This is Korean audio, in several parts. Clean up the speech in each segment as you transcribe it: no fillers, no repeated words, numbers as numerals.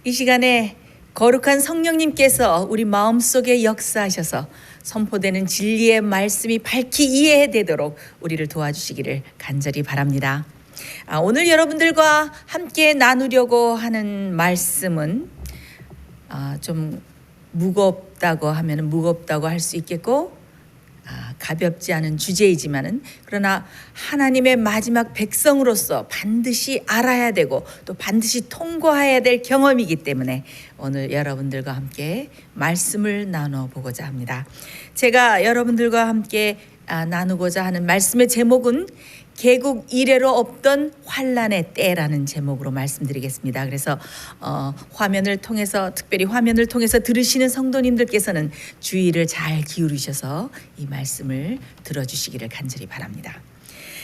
이 시간에 거룩한 성령님께서 우리 마음속에 역사하셔서 선포되는 진리의 말씀이 밝히 이해되도록 우리를 도와주시기를 간절히 바랍니다. 오늘 여러분들과 함께 나누려고 하는 말씀은 좀 무겁다고 하면 무겁다고 할 수 있겠고 가볍지 않은 주제이지만은 그러나 하나님의 마지막 백성으로서 반드시 알아야 되고 또 반드시 통과해야 될 경험이기 때문에 오늘 여러분들과 함께 말씀을 나눠보고자 합니다. 제가 여러분들과 함께 나누고자 하는 말씀의 제목은 개국 이래로 없던 환난의 때라는 제목으로 말씀드리겠습니다. 그래서 화면을 통해서 특별히 화면을 통해서 들으시는 성도님들께서는 주의를 잘 기울이셔서 이 말씀을 들어주시기를 간절히 바랍니다.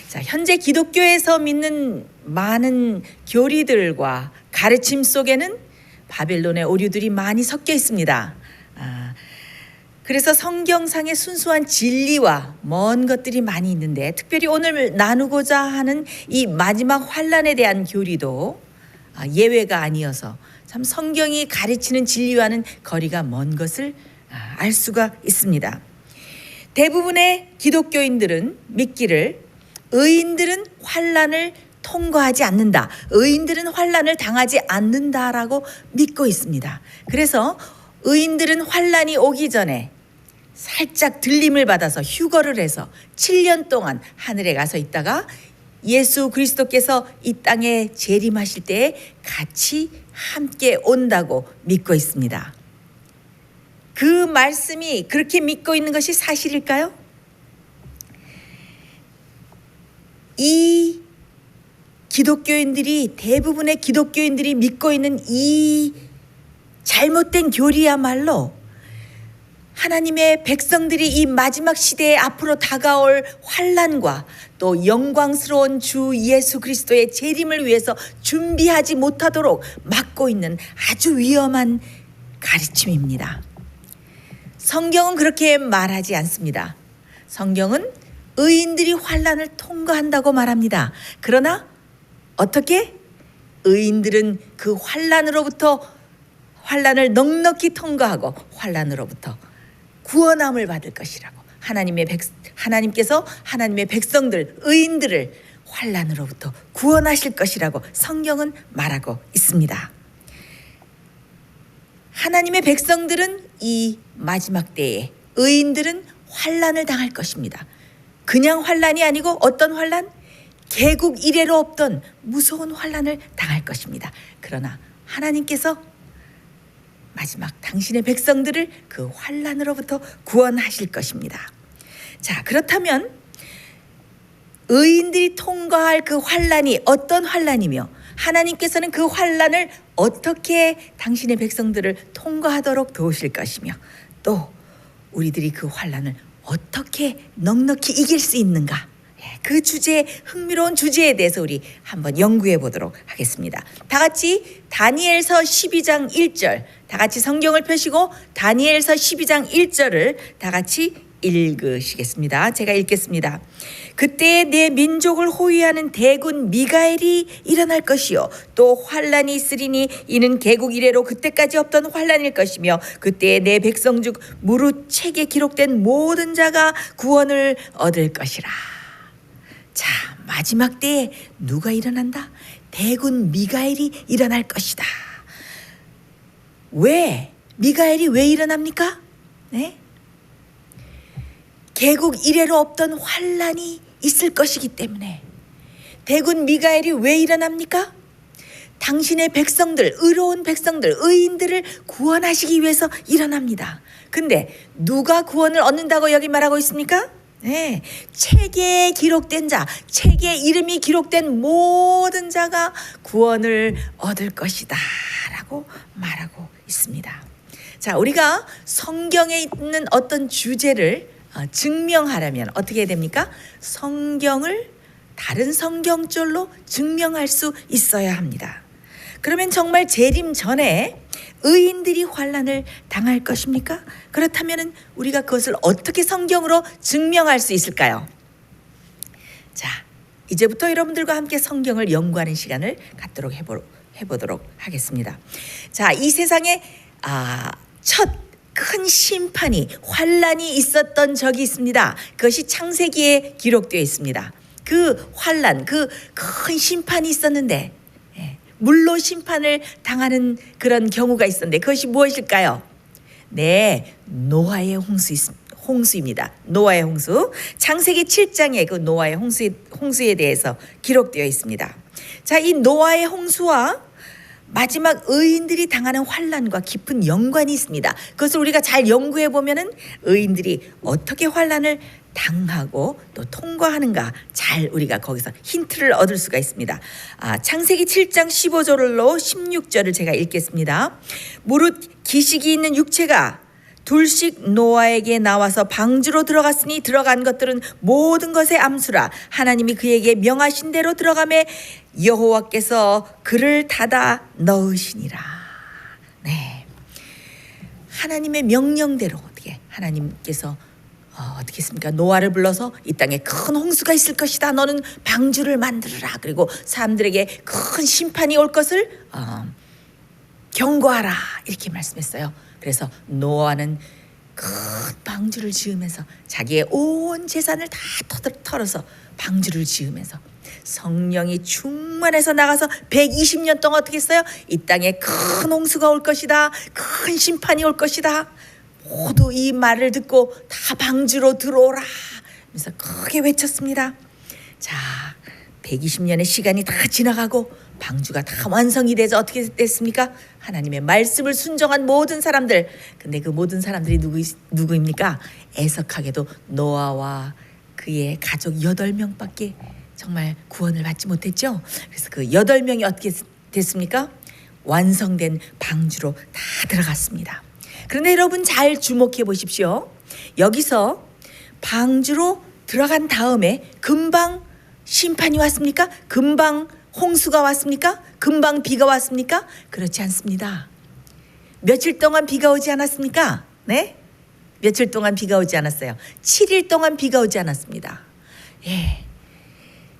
자, 현재 기독교에서 믿는 많은 교리들과 가르침 속에는 바벨론의 오류들이 많이 섞여 있습니다. 그래서 성경상의 순수한 진리와 먼 것들이 많이 있는데 특별히 오늘 나누고자 하는 이 마지막 환난에 대한 교리도 예외가 아니어서 참 성경이 가르치는 진리와는 거리가 먼 것을 알 수가 있습니다. 대부분의 기독교인들은 믿기를 의인들은 환난을 통과하지 않는다. 의인들은 환난을 당하지 않는다라고 믿고 있습니다. 그래서 의인들은 환난이 오기 전에 살짝 들림을 받아서 휴거를 해서 7년 동안 하늘에 가서 있다가 예수 그리스도께서 이 땅에 재림하실 때에 같이 함께 온다고 믿고 있습니다. 그 말씀이 그렇게 믿고 있는 것이 사실일까요? 이 기독교인들이 대부분의 기독교인들이 믿고 있는 이 잘못된 교리야말로 하나님의 백성들이 이 마지막 시대에 앞으로 다가올 환난과 또 영광스러운 주 예수 그리스도의 재림을 위해서 준비하지 못하도록 막고 있는 아주 위험한 가르침입니다. 성경은 그렇게 말하지 않습니다. 성경은 의인들이 환난을 통과한다고 말합니다. 그러나 어떻게? 의인들은 그 환난을 넉넉히 통과하고 환난으로부터 구원함을 받을 것이라고 하나님께서 하나님의 백성들 의인들을 환난으로부터 구원하실 것이라고 성경은 말하고 있습니다. 하나님의 백성들은 이 마지막 때에 의인들은 환난을 당할 것입니다. 그냥 환난이 아니고 어떤 환난? 개국 이래로 없던 무서운 환난을 당할 것입니다. 그러나 하나님께서 마지막 당신의 백성들을 그 환난으로부터 구원하실 것입니다. 자, 그렇다면 의인들이 통과할 그 환난이 어떤 환난이며 하나님께서는 그 환난을 어떻게 당신의 백성들을 통과하도록 도우실 것이며 또 우리들이 그 환난을 어떻게 넉넉히 이길 수 있는가? 그 주제에 흥미로운 주제에 대해서 우리 한번 연구해 보도록 하겠습니다. 다 같이 다니엘서 12장 1절 다 같이 성경을 펴시고 다니엘서 12장 1절을 다 같이 읽으시겠습니다. 제가 읽겠습니다. 그때 내 민족을 호위하는 대군 미가엘이 일어날 것이요 또 환난이 있으리니 이는 개국 이래로 그때까지 없던 환난일 것이며 그때 내 백성 중 무릇 책에 기록된 모든 자가 구원을 얻을 것이라. 자, 마지막 때에 누가 일어난다? 대군 미가엘이 일어날 것이다. 왜? 미가엘이 왜 일어납니까? 네? 개국 이래로 없던 환난이 있을 것이기 때문에. 대군 미가엘이 왜 일어납니까? 당신의 백성들, 의로운 백성들, 의인들을 구원하시기 위해서 일어납니다. 근데 누가 구원을 얻는다고 여기 말하고 있습니까? 네, 책에 기록된 자, 책에 이름이 기록된 모든 자가 구원을 얻을 것이다 라고 말하고 있습니다. 자, 우리가 성경에 있는 어떤 주제를 증명하려면 어떻게 해야 됩니까? 성경을 다른 성경절로 증명할 수 있어야 합니다. 그러면 정말 재림 전에 의인들이 환난을 당할 것입니까? 그렇다면 우리가 그것을 어떻게 성경으로 증명할 수 있을까요? 자, 이제부터 여러분들과 함께 성경을 연구하는 시간을 갖도록 해보도록 하겠습니다. 자, 이 세상에 첫 큰 심판이 환란이 있었던 적이 있습니다. 그것이 창세기에 기록되어 있습니다. 그 환란, 그 큰 심판이 있었는데 물로 심판을 당하는 그런 경우가 있었는데 그것이 무엇일까요? 네, 노아의 홍수입니다. 노아의 홍수. 창세기 7장에 그 노아의 홍수에 대해서 기록되어 있습니다. 자, 이 노아의 홍수와 마지막 의인들이 당하는 환란과 깊은 연관이 있습니다. 그것을 우리가 잘 연구해 보면은 의인들이 어떻게 환란을 당하고 또 통과하는가 잘 우리가 거기서 힌트를 얻을 수가 있습니다. 창세기 7장 15절로 16절을 제가 읽겠습니다. 무릇 기식이 있는 육체가 둘씩 노아에게 나와서 방주로 들어갔으니 들어간 것들은 모든 것의 암수라. 하나님이 그에게 명하신 대로 들어가매 여호와께서 그를 닫아 넣으시니라. 네, 하나님의 명령대로 어떻게 하나님께서 어떻게 했습니까? 노아를 불러서 이 땅에 큰 홍수가 있을 것이다. 너는 방주를 만들어라. 그리고 사람들에게 큰 심판이 올 것을 경고하라. 이렇게 말씀했어요. 그래서 노아는 큰 방주를 지으면서 자기의 온 재산을 다 털어서 방주를 지으면서 성령이 충만해서 나가서 120년 동안 어떻게 했어요? 이 땅에 큰 홍수가 올 것이다. 큰 심판이 올 것이다. 모두 이 말을 듣고 다 방주로 들어오라 하면서 크게 외쳤습니다. 자, 120년의 시간이 다 지나가고 방주가 다 완성이 돼서 어떻게 됐습니까? 하나님의 말씀을 순종한 모든 사람들. 근데 그 모든 사람들이 누구입니까? 애석하게도 노아와 그의 가족 8명밖에 정말 구원을 받지 못했죠. 그래서 그 8명이 어떻게 됐습니까? 완성된 방주로 다 들어갔습니다. 그런데 여러분 잘 주목해 보십시오. 여기서 방주로 들어간 다음에 금방 심판이 왔습니까? 금방 홍수가 왔습니까? 금방 비가 왔습니까? 그렇지 않습니다. 며칠 동안 비가 오지 않았습니까? 네? 며칠 동안 비가 오지 않았어요. 7일 동안 비가 오지 않았습니다. 예,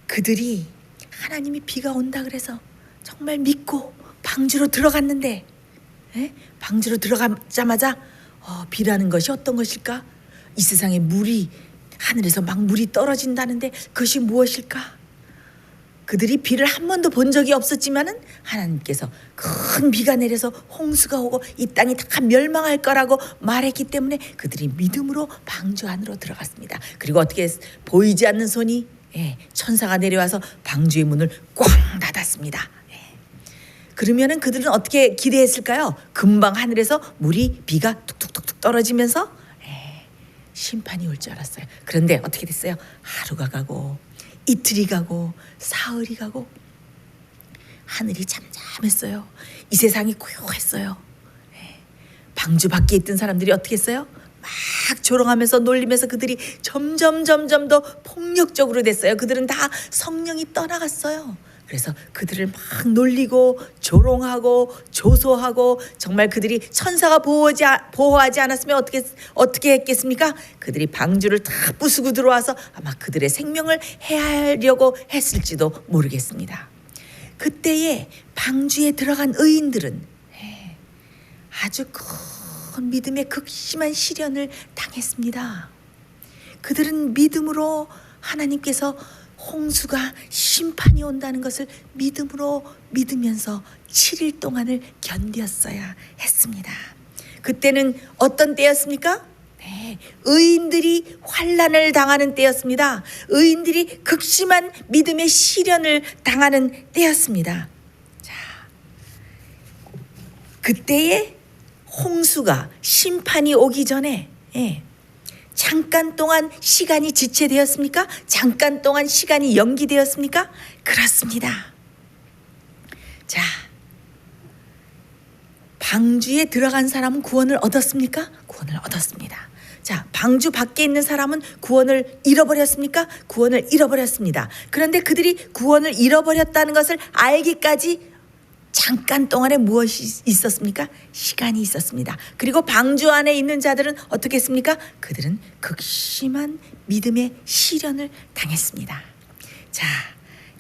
그들이 하나님이 비가 온다 그래서 정말 믿고 방주로 들어갔는데 방주로 들어가자마자 비라는 것이 어떤 것일까? 이 세상에 물이 하늘에서 막 물이 떨어진다는데 그것이 무엇일까? 그들이 비를 한 번도 본 적이 없었지만은 하나님께서 큰 비가 내려서 홍수가 오고 이 땅이 다 멸망할 거라고 말했기 때문에 그들이 믿음으로 방주 안으로 들어갔습니다. 그리고 어떻게 보이지 않는 손이 천사가 내려와서 방주의 문을 꽝 닫았습니다. 그러면은 그들은 어떻게 기대했을까요? 금방 하늘에서 비가 툭툭툭툭 떨어지면서 심판이 올 줄 알았어요. 그런데 어떻게 됐어요? 하루가 가고 이틀이 가고 사흘이 가고 하늘이 잠잠했어요. 이 세상이 고요했어요. 방주 밖에 있던 사람들이 어떻게 했어요? 막 조롱하면서 놀리면서 그들이 점점 더 폭력적으로 됐어요. 그들은 다 성령이 떠나갔어요. 그래서 그들을 막 놀리고 조롱하고 조소하고 정말 그들이 천사가 보호하지 않았으면 어떻게 했겠습니까? 그들이 방주를 다 부수고 들어와서 아마 그들의 생명을 해하려고 했을지도 모르겠습니다. 그때에 방주에 들어간 의인들은 아주 큰 믿음의 극심한 시련을 당했습니다. 그들은 믿음으로 하나님께서 홍수가 심판이 온다는 것을 믿으면서 7일 동안을 견뎠어야 했습니다. 그때는 어떤 때였습니까? 의인들이 환난을 당하는 때였습니다. 의인들이 극심한 믿음의 시련을 당하는 때였습니다. 자, 그때에 홍수가 심판이 오기 전에 잠깐 동안 시간이 지체되었습니까? 잠깐 동안 시간이 연기되었습니까? 그렇습니다. 자, 방주에 들어간 사람은 구원을 얻었습니까? 구원을 얻었습니다. 자, 방주 밖에 있는 사람은 구원을 잃어버렸습니까? 구원을 잃어버렸습니다. 그런데 그들이 구원을 잃어버렸다는 것을 알기까지 잠깐 동안에 무엇이 있었습니까? 시간이 있었습니다. 그리고 방주 안에 있는 자들은 어떻게 했습니까? 그들은 극심한 믿음의 시련을 당했습니다. 자,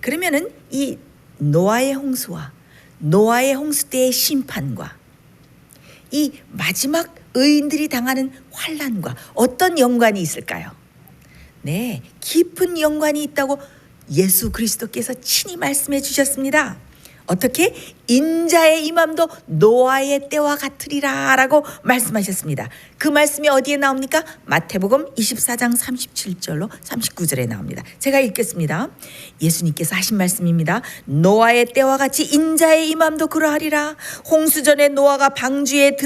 그러면은 이 노아의 홍수와 노아의 홍수 때의 심판과 이 마지막 의인들이 당하는 환난과 어떤 연관이 있을까요? 네, 깊은 연관이 있다고 예수 그리스도께서 친히 말씀해 주셨습니다. 어떻게? 인자의 임함도 노아의 때와 같으리라 라고 말씀하셨습니다. 그 말씀이 어디에 나옵니까? 마태복음 24장 37절로 39절에 나옵니다. 제가 읽겠습니다. 예수님께서 하신 말씀입니다. 노아의 때와 같이 인자의 임함도 그러하리라. 홍수전에 노아가 방주에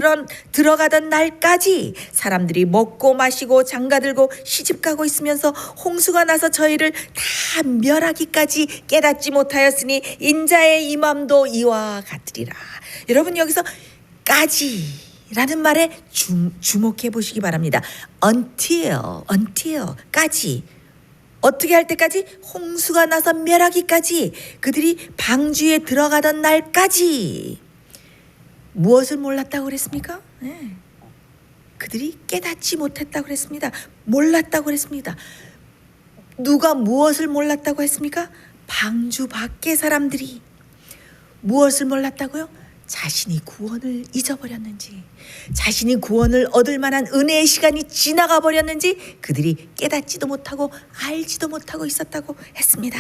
들어가던 날까지 사람들이 먹고 마시고 장가들고 시집가고 있으면서 홍수가 나서 저희를 다 멸하기까지 깨닫지 못하였으니 인자의 임함도 이와 같으리라. 여러분 여기서 까지라는 말에 주목해 보시기 바랍니다. until까지. 어떻게 할 때까지? 홍수가 나서 멸하기까지, 그들이 방주에 들어가던 날까지. 무엇을 몰랐다고 그랬습니까? 네. 그들이 깨닫지 못했다고 그랬습니다. 몰랐다고 그랬습니다. 누가 무엇을 몰랐다고 했습니까? 방주 밖의 사람들이. 무엇을 몰랐다고요? 자신이 구원을 잊어버렸는지, 자신이 구원을 얻을 만한 은혜의 시간이 지나가 버렸는지 그들이 깨닫지도 못하고 알지도 못하고 있었다고 했습니다.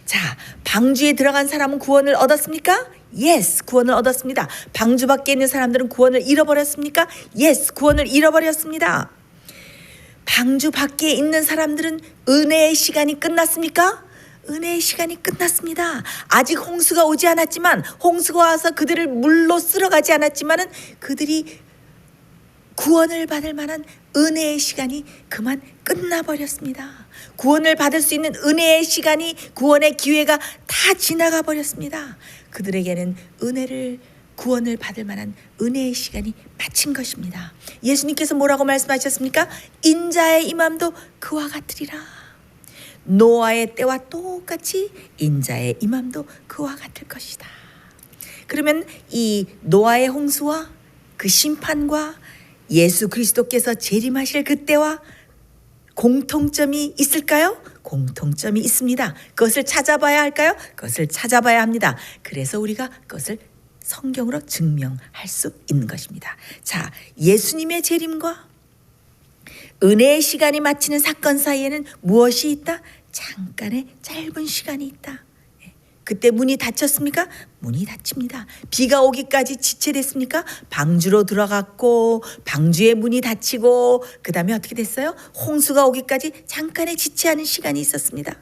자, 방주에 들어간 사람은 구원을 얻었습니까? Yes, 구원을 얻었습니다. 방주 밖에 있는 사람들은 구원을 잃어버렸습니까? Yes, 구원을 잃어버렸습니다. 방주 밖에 있는 사람들은 은혜의 시간이 끝났습니까? 은혜의 시간이 끝났습니다. 아직 홍수가 오지 않았지만, 홍수가 와서 그들을 물로 쓸어가지 않았지만은 그들이 구원을 받을 만한 은혜의 시간이 그만 끝나버렸습니다. 구원을 받을 수 있는 은혜의 시간이, 구원의 기회가 다 지나가 버렸습니다. 그들에게는 구원을 받을 만한 은혜의 시간이 마친 것입니다. 예수님께서 뭐라고 말씀하셨습니까? 인자의 임함도 그와 같으리라. 노아의 때와 똑같이 인자의 임함도 그와 같을 것이다. 그러면 이 노아의 홍수와 그 심판과 예수 그리스도께서 재림하실 그때와 공통점이 있을까요? 공통점이 있습니다. 그것을 찾아봐야 할까요? 그것을 찾아봐야 합니다. 그래서 우리가 그것을 성경으로 증명할 수 있는 것입니다. 자, 예수님의 재림과 은혜의 시간이 마치는 사건 사이에는 무엇이 있다? 잠깐의 짧은 시간이 있다. 그때 문이 닫혔습니까? 문이 닫힙니다. 비가 오기까지 지체됐습니까? 방주로 들어갔고, 방주의 문이 닫히고, 그 다음에 어떻게 됐어요? 홍수가 오기까지 잠깐의 지체하는 시간이 있었습니다.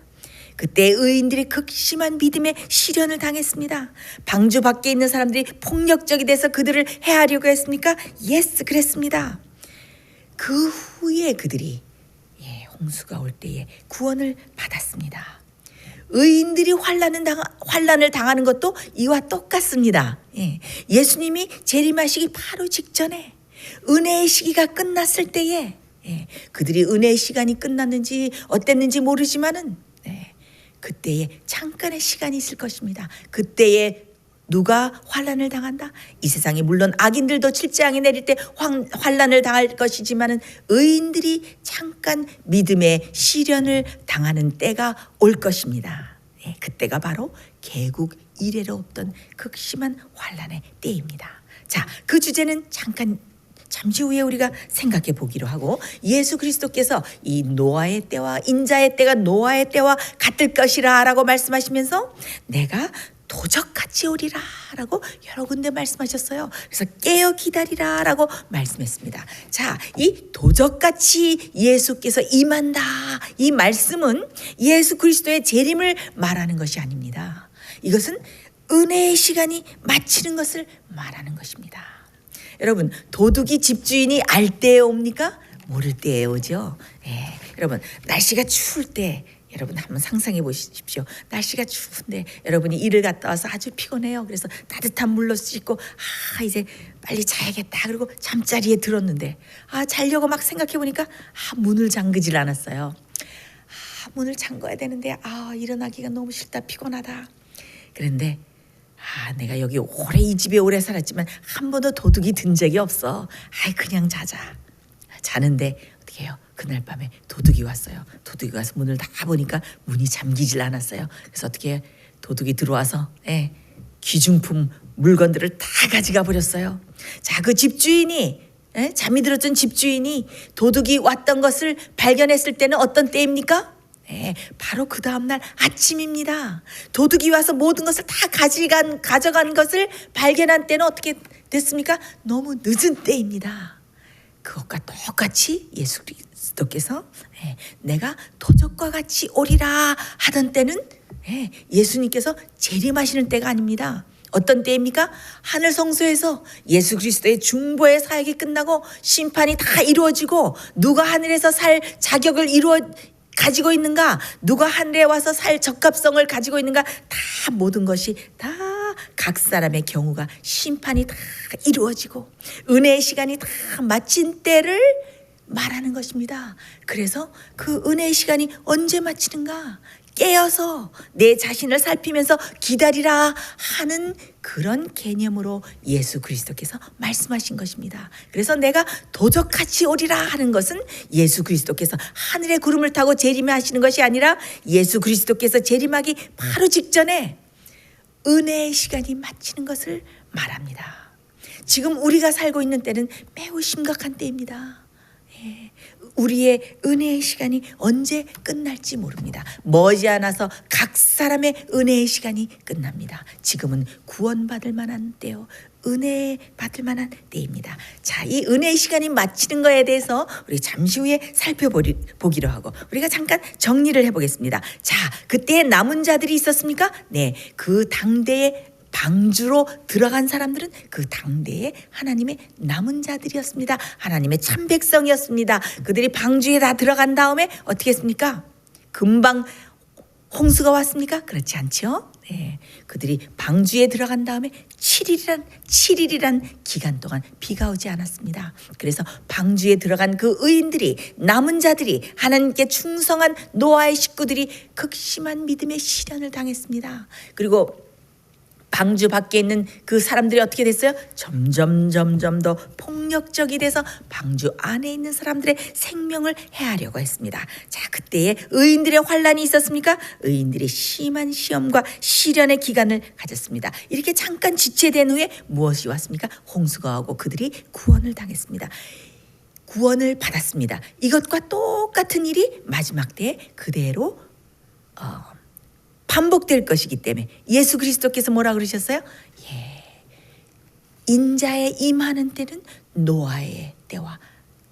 그때 의인들이 극심한 믿음의 시련을 당했습니다. 방주 밖에 있는 사람들이 폭력적이 돼서 그들을 해하려고 했습니까? 예스, 그랬습니다. 그 후에 그들이 홍수가 올 때에 구원을 받았습니다. 의인들이 환난을 당하는 것도 이와 똑같습니다. 예수님이 재림하시기 바로 직전에 은혜의 시기가 끝났을 때에 그들이 은혜의 시간이 끝났는지 어땠는지 모르지만은 그때에 잠깐의 시간이 있을 것입니다. 그때에 누가 환난을 당한다? 이 세상에 물론 악인들도 칠재앙이 내릴 때 환난을 당할 것이지만은 의인들이 잠깐 믿음의 시련을 당하는 때가 올 것입니다. 그때가 바로 개국 이래로 없던 극심한 환난의 때입니다. 자, 그 주제는 잠시 후에 우리가 생각해 보기로 하고, 예수 그리스도께서 이 노아의 때와 인자의 때가 노아의 때와 같을 것이라 라고 말씀하시면서 내가 도적같이 오리라 라고 여러 군데 말씀하셨어요. 그래서 깨어 기다리라 라고 말씀했습니다. 자, 이 도적같이 예수께서 임한다, 이 말씀은 예수 그리스도의 재림을 말하는 것이 아닙니다. 이것은 은혜의 시간이 마치는 것을 말하는 것입니다. 여러분, 도둑이 집주인이 알 때에 옵니까? 모를 때에 오죠. 여러분, 날씨가 추울 때 여러분 한번 상상해 보십시오. 날씨가 추운데 여러분이 일을 갔다 와서 아주 피곤해요. 그래서 따뜻한 물로 씻고 이제 빨리 자야겠다. 그리고 잠자리에 들었는데 자려고 막 생각해 보니까 문을 잠그질 않았어요. 문을 잠궈야 되는데 일어나기가 너무 싫다, 피곤하다. 그런데 내가 여기 이 집에 오래 살았지만 한 번도 도둑이 든 적이 없어. 그냥 자자. 자는데 어떻게 해요? 그날 밤에 도둑이 왔어요. 도둑이 와서 문을 다 보니까 문이 잠기질 않았어요. 그래서 어떻게 해요? 도둑이 들어와서 귀중품 물건들을 다 가져가 버렸어요. 자, 그 집주인이 잠이 들었던 집주인이 도둑이 왔던 것을 발견했을 때는 어떤 때입니까? 바로 그 다음날 아침입니다. 도둑이 와서 모든 것을 다 가져간 것을 발견한 때는 어떻게 됐습니까? 너무 늦은 때입니다. 그것과 똑같이 예수 그리스도께서 내가 도적과 같이 오리라 하던 때는 예수님께서 재림하시는 때가 아닙니다. 어떤 때입니까? 하늘 성소에서 예수 그리스도의 중보의 사역이 끝나고 심판이 다 이루어지고 누가 하늘에서 살 자격을 가지고 있는가, 누가 하늘에 와서 살 적합성을 가지고 있는가, 다 모든 것이 다 각 사람의 경우가 심판이 다 이루어지고 은혜의 시간이 다 마친 때를 말하는 것입니다. 그래서 그 은혜의 시간이 언제 마치는가? 깨어서 내 자신을 살피면서 기다리라 하는 그런 개념으로 예수 그리스도께서 말씀하신 것입니다. 그래서 내가 도적같이 오리라 하는 것은 예수 그리스도께서 하늘의 구름을 타고 재림하시는 것이 아니라 예수 그리스도께서 재림하기 바로 직전에 은혜의 시간이 마치는 것을 말합니다. 지금 우리가 살고 있는 때는 매우 심각한 때입니다. 우리의 은혜의 시간이 언제 끝날지 모릅니다. 머지않아서 각 사람의 은혜의 시간이 끝납니다. 지금은 구원받을 만한 때요, 은혜 받을 만한 때입니다. 자, 이 은혜의 시간이 마치는 거에 대해서 우리 잠시 후에 살펴보기로 하고 우리가 잠깐 정리를 해보겠습니다. 자, 그때 남은 자들이 있었습니까? 네, 그 당대에 방주로 들어간 사람들은 그 당대에 하나님의 남은 자들이었습니다. 하나님의 참 백성이었습니다. 그들이 방주에 다 들어간 다음에 어떻게 했습니까? 금방 홍수가 왔습니까? 그렇지 않죠? 네, 그들이 방주에 들어간 다음에 7일이란 기간 동안 비가 오지 않았습니다. 그래서 방주에 들어간 그 의인들이, 남은 자들이, 하나님께 충성한 노아의 식구들이 극심한 믿음의 시련을 당했습니다. 그리고 방주 밖에 있는 그 사람들이 어떻게 됐어요? 점점 더 폭력적이 돼서 방주 안에 있는 사람들의 생명을 해하려고 했습니다. 자, 그때에 의인들의 환란이 있었습니까? 의인들이 심한 시험과 시련의 기간을 가졌습니다. 이렇게 잠깐 지체된 후에 무엇이 왔습니까? 홍수가 오고 그들이 구원을 당했습니다. 구원을 받았습니다. 이것과 똑같은 일이 마지막 때에 그대로 반복될 것이기 때문에 예수 그리스도께서 뭐라 그러셨어요? 인자의 임하는 때는 노아의 때와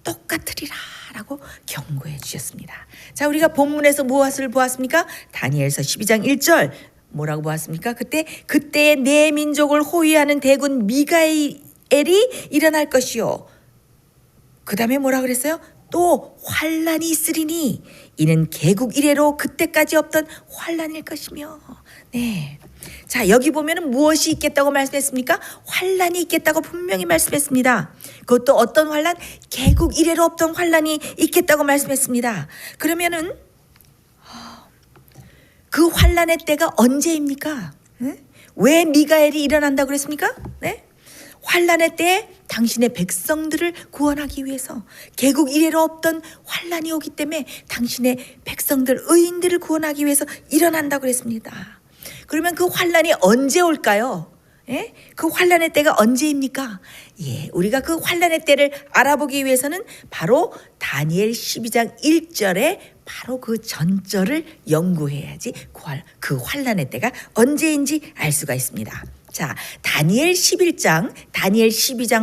똑같으리라 라고 경고해 주셨습니다. 자, 우리가 본문에서 무엇을 보았습니까? 다니엘서 12장 1절 뭐라고 보았습니까? 그때에 내 민족을 호위하는 대군 미가엘이 일어날 것이요. 그 다음에 뭐라 그랬어요? 또 환란이 있으리니 이는 개국 이래로 그때까지 없던 환란일 것이며. 네. 자, 여기 보면은 무엇이 있겠다고 말씀했습니까? 환란이 있겠다고 분명히 말씀했습니다. 그것도 어떤 환란? 개국 이래로 없던 환란이 있겠다고 말씀했습니다. 그러면은 그 환란의 때가 언제입니까? 왜 미가엘이 일어난다고 그랬습니까? 네? 환란의 때에 당신의 백성들을 구원하기 위해서 개국 이래로 없던 환란이 오기 때문에 당신의 백성들, 의인들을 구원하기 위해서 일어난다고 그랬습니다. 그러면 그 환란이 언제 올까요? 그 환란의 때가 언제입니까? 우리가 그 환란의 때를 알아보기 위해서는 바로 다니엘 12장 1절에 바로 그 전절을 연구해야지 그 환란의 때가 언제인지 알 수가 있습니다. 자, 다니엘 12장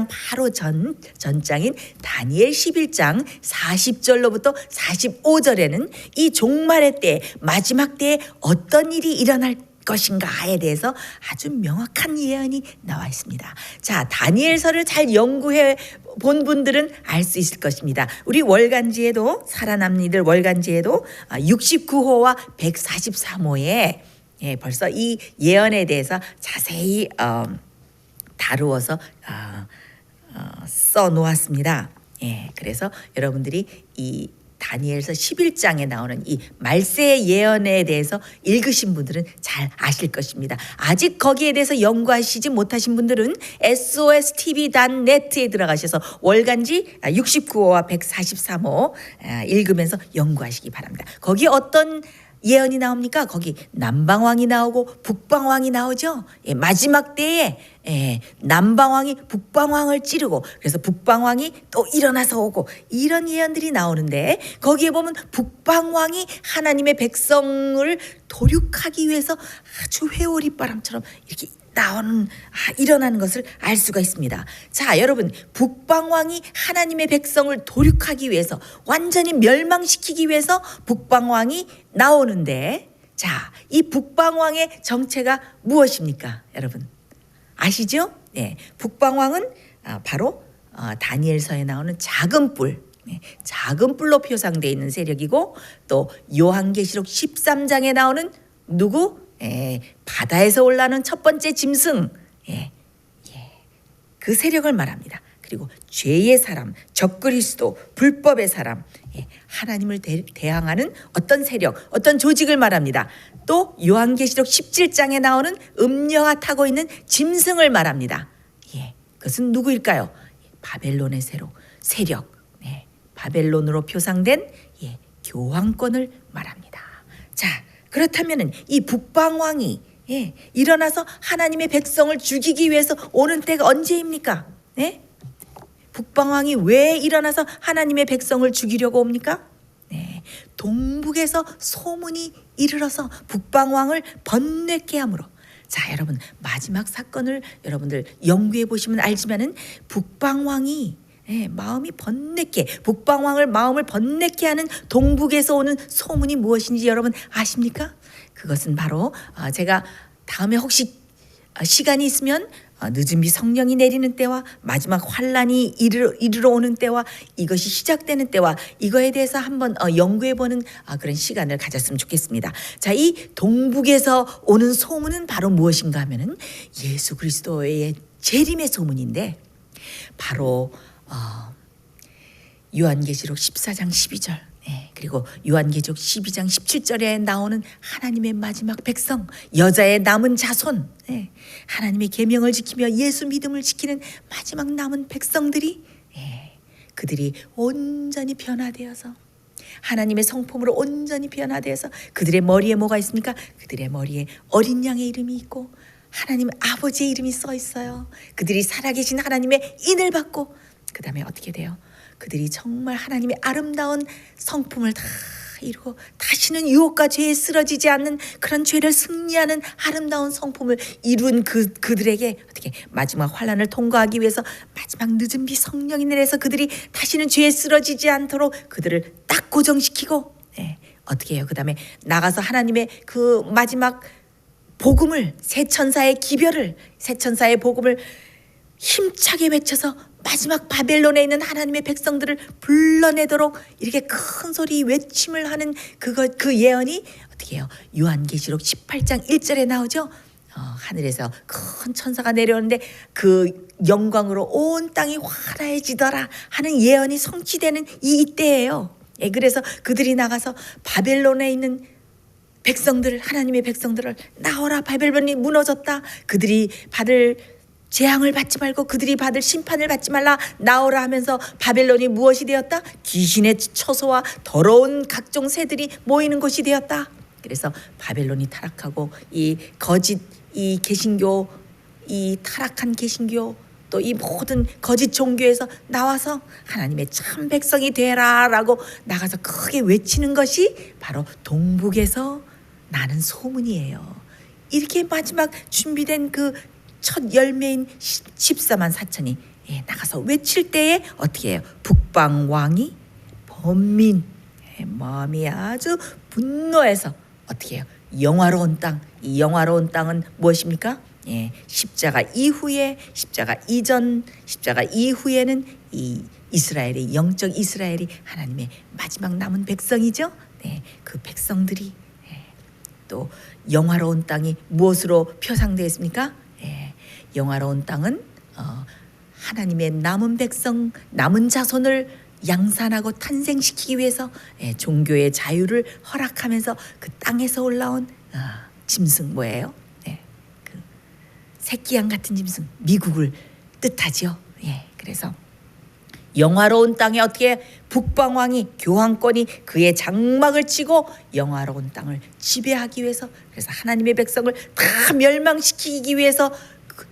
바로 전장인 다니엘 11장 40절로부터 45절에는 이 종말의 때, 마지막 때에 어떤 일이 일어날 것인가에 대해서 아주 명확한 예언이 나와 있습니다. 자, 다니엘서를 잘 연구해 본 분들은 알 수 있을 것입니다. 우리 월간지에도, 살아남는 이들 월간지에도 69호와 143호에 벌써 이 예언에 대해서 자세히 다루어서 써 놓았습니다. 그래서 여러분들이 이 다니엘서 11장에 나오는 이 말세의 예언에 대해서 읽으신 분들은 잘 아실 것입니다. 아직 거기에 대해서 연구하시지 못하신 분들은 sostv.net에 들어가셔서 월간지 69호와 143호 읽으면서 연구하시기 바랍니다. 거기에 어떤 예언이 나옵니까? 거기 남방왕이 나오고 북방왕이 나오죠. 예, 마지막 때에 남방왕이 북방왕을 찌르고 그래서 북방왕이 또 일어나서 오고 이런 예언들이 나오는데 거기에 보면 북방왕이 하나님의 백성을 도륙하기 위해서 아주 회오리바람처럼 이렇게 일어나는 것을 알 수가 있습니다. 자, 여러분, 북방왕이 하나님의 백성을 도륙하기 위해서 완전히 멸망시키기 위해서 북방왕이 나오는데, 자, 이 북방왕의 정체가 무엇입니까? 여러분 아시죠? 네, 북방왕은 바로 다니엘서에 나오는 작은 뿔, 작은 뿔로 표상되어 있는 세력이고, 또 요한계시록 13장에 나오는 누구? 바다에서 올라오는 첫 번째 짐승, 그 세력을 말합니다. 그리고 죄의 사람, 적그리스도, 불법의 사람, 하나님을 대항하는 어떤 세력, 어떤 조직을 말합니다. 또 요한계시록 17장에 나오는 음녀가 타고 있는 짐승을 말합니다. 그것은 누구일까요? 바벨론의 세력, 바벨론으로 표상된 교황권을 말합니다. 자, 그렇다면은 이 북방왕이 일어나서 하나님의 백성을 죽이기 위해서 오는 때가 언제입니까? 북방왕이 왜 일어나서 하나님의 백성을 죽이려고 옵니까? 동북에서 소문이 이르러서 북방왕을 번뇌케 함으로. 자, 여러분, 마지막 사건을 여러분들 연구해 보시면 알지만은 북방왕이 마음이 번뇌케, 북방왕을 마음을 번뇌케 하는 동북에서 오는 소문이 무엇인지 여러분 아십니까? 그것은 바로 제가 다음에 혹시 시간이 있으면 늦은 비 성령이 내리는 때와 마지막 환란이 이르러 오는 때와 이것이 시작되는 때와 이거에 대해서 한번 연구해보는 그런 시간을 가졌으면 좋겠습니다. 자, 이 동북에서 오는 소문은 바로 무엇인가 하면은 예수 그리스도의 재림의 소문인데, 바로 요한계시록 14장 12절, 그리고 요한계시록 12장 17절에 나오는 하나님의 마지막 백성, 여자의 남은 자손, 하나님의 계명을 지키며 예수 믿음을 지키는 마지막 남은 백성들이, 그들이 온전히 변화되어서 하나님의 성품으로 온전히 변화되어서 그들의 머리에 뭐가 있습니까? 그들의 머리에 어린 양의 이름이 있고 하나님 아버지의 이름이 써 있어요. 그들이 살아계신 하나님의 인을 받고, 그 다음에 어떻게 돼요? 그들이 정말 하나님의 아름다운 성품을 다 이루고 다시는 유혹과 죄에 쓰러지지 않는 그런 죄를 승리하는 아름다운 성품을 이룬 그들에게 어떻게 마지막 환란을 통과하기 위해서 마지막 늦은 비 성령이 내려서 그들이 다시는 죄에 쓰러지지 않도록 그들을 딱 고정시키고, 어떻게 해요? 그 다음에 나가서 하나님의 그 마지막 복음을, 새 천사의 복음을 힘차게 외쳐서 마지막 바벨론에 있는 하나님의 백성들을 불러내도록 이렇게 큰 소리 외침을 하는 그 예언이 어떻게 해요? 요한계시록 18장 1절에 나오죠. 하늘에서 큰 천사가 내려오는데 그 영광으로 온 땅이 환해지더라 하는 예언이 성취되는 이때예요. 그래서 그들이 나가서 바벨론에 있는 백성들, 하나님의 백성들을 나오라, 바벨론이 무너졌다, 그들이 받을 재앙을 받지 말고 그들이 받을 심판을 받지 말라, 나오라 하면서 바벨론이 무엇이 되었다? 귀신의 처소와 더러운 각종 새들이 모이는 곳이 되었다. 그래서 바벨론이 타락하고 이 거짓 이 개신교, 이 타락한 개신교, 또 이 모든 거짓 종교에서 나와서 하나님의 참 백성이 되라라고 나가서 크게 외치는 것이 바로 동북에서 나는 소문이에요. 이렇게 마지막 준비된 그 첫 열매인 14만 4천이 나가서 외칠 때에 어떻게 해요? 북방 왕이 번민, 마음이 아주 분노해서 어떻게 해요? 영화로운 땅, 이 영화로운 땅은 무엇입니까? 십자가 이후에, 십자가 이전, 십자가 이후에는 이 이스라엘이, 영적 이스라엘이 하나님의 마지막 남은 백성이죠. 그 백성들이 또 영화로운 땅이 무엇으로 표상되어 있습니까? 영화로운 땅은 하나님의 남은 백성, 남은 자손을 양산하고 탄생시키기 위해서 종교의 자유를 허락하면서 그 땅에서 올라온 짐승 뭐예요? 그 새끼양 같은 짐승, 미국을 뜻하지요. 그래서 영화로운 땅에 어떻게 북방왕이 교황권이 그의 장막을 치고 영화로운 땅을 지배하기 위해서, 그래서 하나님의 백성을 다 멸망시키기 위해서,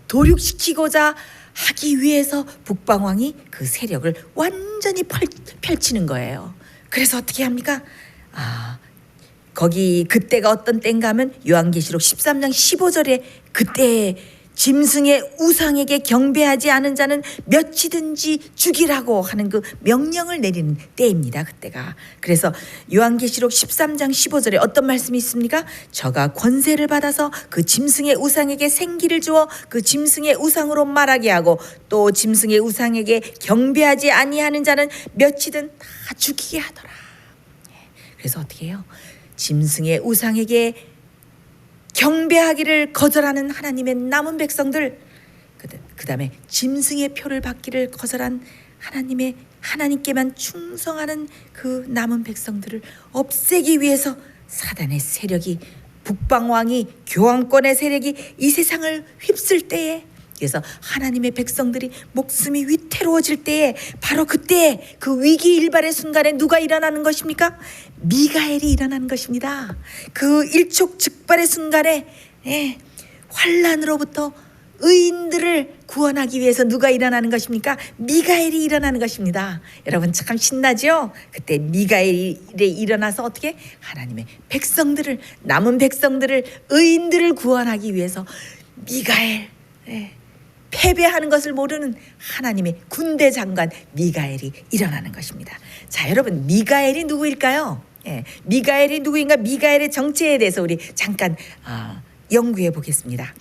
도륙시키고자 하기 위해서 북방왕이 그 세력을 완전히 펼치는 거예요. 그래서 어떻게 합니까? 거기 그때가 어떤 때인가 하면 요한계시록 13장 15절에 그때 짐승의 우상에게 경배하지 않은 자는 몇이든지 죽이라고 하는 그 명령을 내리는 때입니다. 그때가. 그래서 요한계시록 13장 15절에 어떤 말씀이 있습니까? 저가 권세를 받아서 그 짐승의 우상에게 생기를 주어 그 짐승의 우상으로 말하게 하고 또 짐승의 우상에게 경배하지 아니하는 자는 몇이든 다 죽이게 하더라. 그래서 어떻게 해요? 짐승의 우상에게 경배하기를 거절하는 하나님의 남은 백성들, 그 다음에 짐승의 표를 받기를 거절한 하나님께만 충성하는 그 남은 백성들을 없애기 위해서 사단의 세력이, 북방왕이, 교황권의 세력이 이 세상을 휩쓸 때에, 그래서 하나님의 백성들이 목숨이 위태로워질 때에, 바로 그때 그 위기일발의 순간에 누가 일어나는 것입니까? 미가엘이 일어나는 것입니다. 그 일촉즉발의 순간에 환란으로부터 의인들을 구원하기 위해서 누가 일어나는 것입니까? 미가엘이 일어나는 것입니다. 여러분 참 신나죠? 그때 미가엘이 일어나서 어떻게 하나님의 백성들을, 남은 백성들을, 의인들을 구원하기 위해서 미가엘, 패배하는 것을 모르는 하나님의 군대 장관 미가엘이 일어나는 것입니다. 자, 여러분 미가엘이 누구일까요? 미가엘이 누구인가? 미가엘의 정체에 대해서 우리 잠깐 연구해 보겠습니다.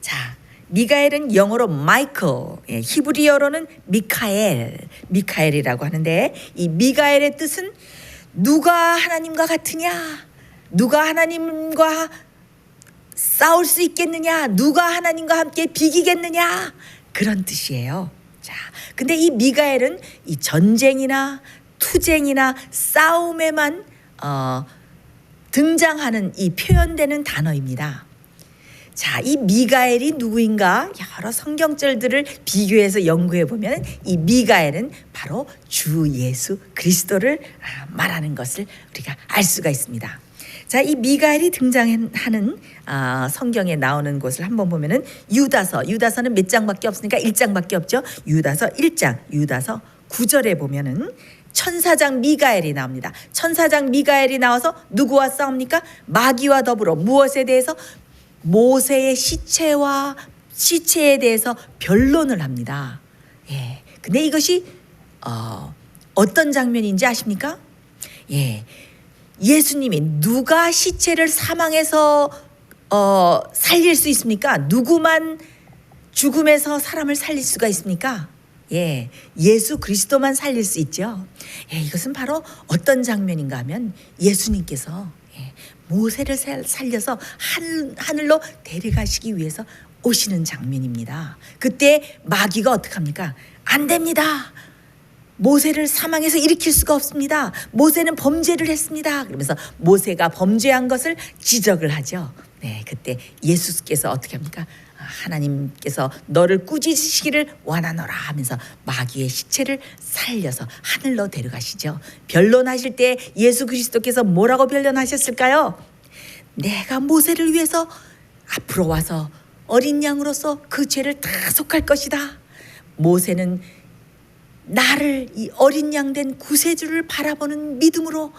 자, 미가엘은 영어로 마이클, 히브리어로는 미카엘이라고 하는데, 이 미가엘의 뜻은 누가 하나님과 같으냐, 누가 하나님과 싸울 수 있겠느냐, 누가 하나님과 함께 비기겠느냐, 그런 뜻이에요. 자, 근데 이 미가엘은 이 전쟁이나 투쟁이나 싸움에만 등장하는 이 표현되는 단어입니다. 자, 이 미가엘이 누구인가? 여러 성경절들을 비교해서 연구해 보면 이 미가엘은 바로 주 예수 그리스도를 말하는 것을 우리가 알 수가 있습니다. 자, 이 미가엘이 등장하는 성경에 나오는 곳을 한번 보면은 유다서는 몇 장밖에 없으니까 1장밖에 없죠. 유다서 1장, 유다서 9절에 보면은 천사장 미가엘이 나옵니다. 천사장 미가엘이 나와서 누구와 싸웁니까? 마귀와 더불어 무엇에 대해서? 모세의 시체에 대해서 변론을 합니다. 근데 이것이 어떤 장면인지 아십니까? 예수님이 누가 시체를 사망해서 살릴 수 있습니까? 누구만 죽음에서 사람을 살릴 수가 있습니까? 예수 그리스도만 살릴 수 있죠. 이것은 바로 어떤 장면인가 하면 예수님께서 모세를 살려서 하늘로 데려가시기 위해서 오시는 장면입니다. 그때 마귀가 어떻게 합니까? 안 됩니다. 모세를 사망해서 일으킬 수가 없습니다. 모세는 범죄를 했습니다. 그러면서 모세가 범죄한 것을 지적을 하죠. 그때 예수께서 어떻게 합니까? 하나님께서 너를 꾸짖으시기를 원하노라 하면서 마귀의 시체를 살려서 하늘로 데려가시죠. 변론하실 때 예수 그리스도께서 뭐라고 변론하셨을까요? 내가 모세를 위해서 앞으로 와서 어린 양으로서 그 죄를 다 속할 것이다. 모세는 나를, 이 어린 양 된 구세주를 바라보는 믿음으로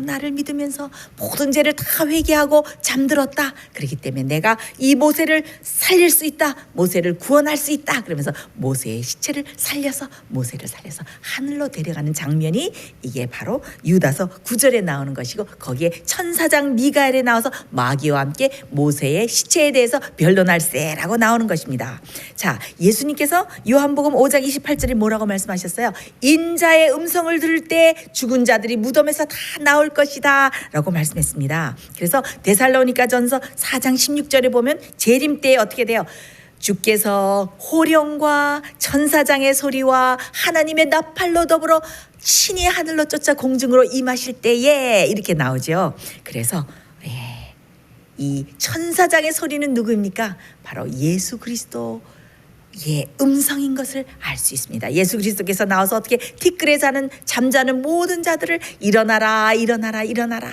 나를 믿으면서 모든 죄를 다 회개하고 잠들었다. 그렇기 때문에 내가 이 모세를 살릴 수 있다. 모세를 구원할 수 있다. 그러면서 모세의 시체를 살려서 하늘로 데려가는 장면이 이게 바로 유다서 9절에 나오는 것이고, 거기에 천사장 미가엘에 나와서 마귀와 함께 모세의 시체에 대해서 변론할세라고 나오는 것입니다. 자, 예수님께서 요한복음 5장 28절에 뭐라고 말씀하셨어요? 인자의 음성을 들을 때 죽은 자들이 무덤에서 다 나올 것이다 라고 말씀했습니다. 그래서 데살로니가전서 4장 16절에 보면 재림 때에 어떻게 돼요? 주께서 호령과 천사장의 소리와 하나님의 나팔로 더불어 친히 하늘로 쫓아 공중으로 임하실 때에 이렇게 나오죠. 그래서 이 천사장의 소리는 누구입니까? 바로 예수 그리스도, 음성인 것을 알 수 있습니다. 예수 그리스도께서 나와서 어떻게 티끌에 자는 잠자는 모든 자들을 일어나라 일어나라 일어나라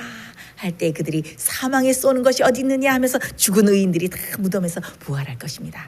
할 때 그들이 사망에 쏘는 것이 어디 있느냐 하면서 죽은 의인들이 다 무덤에서 부활할 것입니다.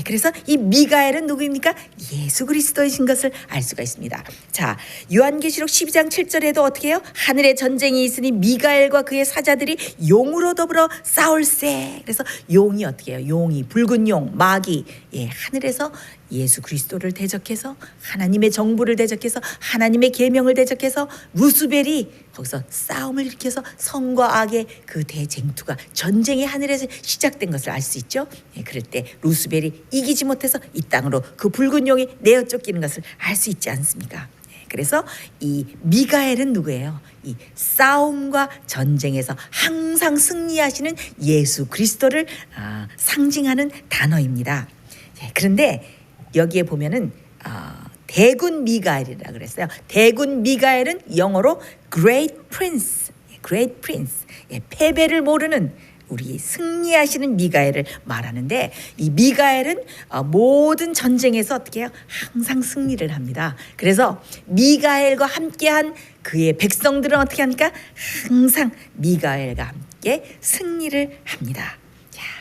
그래서 이 미가엘은 누구입니까? 예수 그리스도이신 것을 알 수가 있습니다. 자, 요한계시록 12장 7절에도 어떻게 해요? 하늘에 전쟁이 있으니 미가엘과 그의 사자들이 용으로 더불어 싸울세. 그래서 용이 어떻게 해요? 용이 붉은 용, 마귀, 하늘에서 예수 그리스도를 대적해서 하나님의 정부를 대적해서 하나님의 계명을 대적해서 루스벨이 거기서 싸움을 일으켜서 성과 악의 그 대쟁투가 전쟁이 하늘에서 시작된 것을 알 수 있죠. 그럴 때 루스벨이 이기지 못해서 이 땅으로 그 붉은 용이 내어 쫓기는 것을 알 수 있지 않습니까? 그래서 이 미가엘은 누구예요? 이 싸움과 전쟁에서 항상 승리하시는 예수 그리스도를 상징하는 단어입니다. 그런데 여기에 보면은 대군 미가엘이라 그랬어요. 대군 미가엘은 영어로 Great Prince, Great Prince, 패배를 모르는 우리 승리하시는 미가엘을 말하는데 이 미가엘은 모든 전쟁에서 어떻게 해요? 항상 승리를 합니다. 그래서 미가엘과 함께한 그의 백성들은 어떻게 합니까? 항상 미가엘과 함께 승리를 합니다.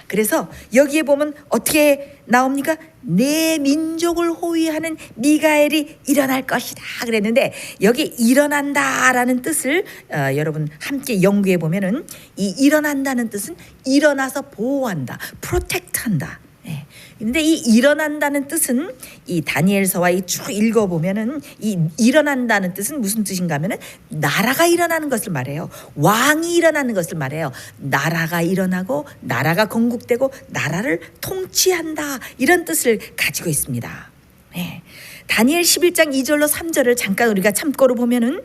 그래서 여기에 보면 어떻게 나옵니까? 내 민족을 호위하는 미가엘이 일어날 것이다 그랬는데 여기 일어난다라는 뜻을 여러분 함께 연구해 보면은 이 일어난다는 뜻은 일어나서 보호한다, 프로텍트한다. 근데 이 일어난다는 뜻은 이 다니엘서와 이 쭉 읽어보면은 이 일어난다는 뜻은 무슨 뜻인가 하면은 나라가 일어나는 것을 말해요. 왕이 일어나는 것을 말해요. 나라가 일어나고 나라가 건국되고 나라를 통치한다 이런 뜻을 가지고 있습니다. 다니엘 11장 2절로 3절을 잠깐 우리가 참고로 보면은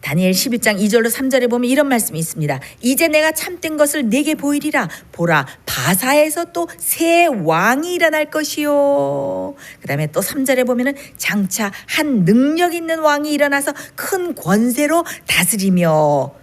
다니엘 11장 2절로 3절에 보면 이런 말씀이 있습니다. 이제 내가 참된 것을 네게 보이리라. 보라, 바사에서 또 새 왕이 일어날 것이요. 그 다음에 또 3절에 보면은 장차 한 능력 있는 왕이 일어나서 큰 권세로 다스리며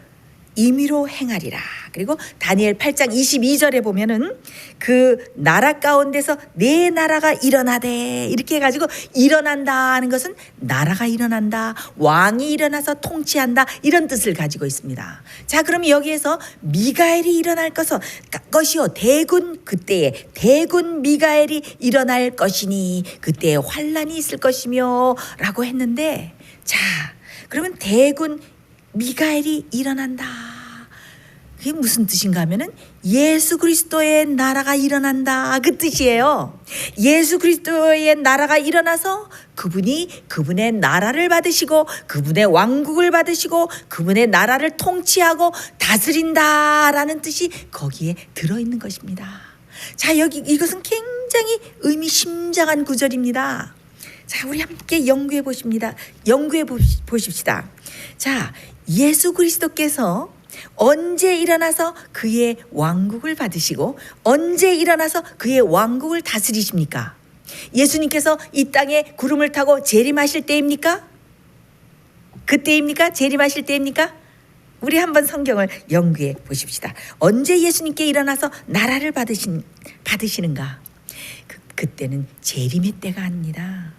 임의로 행하리라. 그리고 다니엘 8장 22절에 보면은 그 나라 가운데서 내 나라가 일어나되 이렇게 해가지고 일어난다는 것은 나라가 일어난다, 왕이 일어나서 통치한다 이런 뜻을 가지고 있습니다. 자, 그럼 여기에서 미가엘이 일어날 것이요 대군 그때에 대군 미가엘이 일어날 것이니 그때에 환란이 있을 것이며 라고 했는데, 자, 그러면 대군 미가엘이 일어난다. 그게 무슨 뜻인가 하면은 예수 그리스도의 나라가 일어난다 그 뜻이에요. 예수 그리스도의 나라가 일어나서 그분이 그분의 나라를 받으시고 그분의 왕국을 받으시고 그분의 나라를 통치하고 다스린다라는 뜻이 거기에 들어있는 것입니다. 자, 여기 이것은 굉장히 의미심장한 구절입니다. 자, 우리 함께 연구해 보십시다. 자, 예수 그리스도께서 언제 일어나서 그의 왕국을 받으시고 언제 일어나서 그의 왕국을 다스리십니까? 예수님께서 이 땅에 구름을 타고 재림하실 때입니까? 그때입니까? 재림하실 때입니까? 우리 한번 성경을 연구해 보십시다. 언제 예수님께 일어나서 나라를 받으시는가? 그때는 재림의 때가 아닙니다.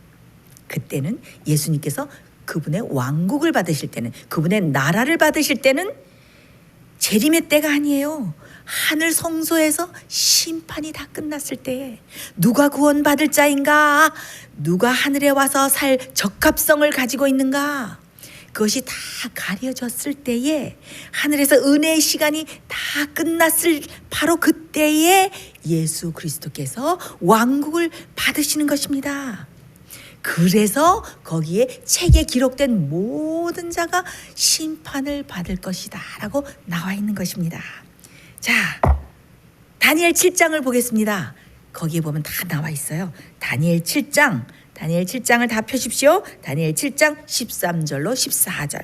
그때는 예수님께서 그분의 왕국을 받으실 때는, 그분의 나라를 받으실 때는 재림의 때가 아니에요. 하늘 성소에서 심판이 다 끝났을 때에 누가 구원받을 자인가? 누가 하늘에 와서 살 적합성을 가지고 있는가? 그것이 다 가려졌을 때에 하늘에서 은혜의 시간이 다 끝났을 바로 그때에 예수 그리스도께서 왕국을 받으시는 것입니다. 그래서 거기에 책에 기록된 모든 자가 심판을 받을 것이다 라고 나와 있는 것입니다. 자, 다니엘 7장을 보겠습니다. 거기에 보면 다 나와 있어요. 다니엘 7장을 다 펴십시오. 다니엘 7장 13절로 14절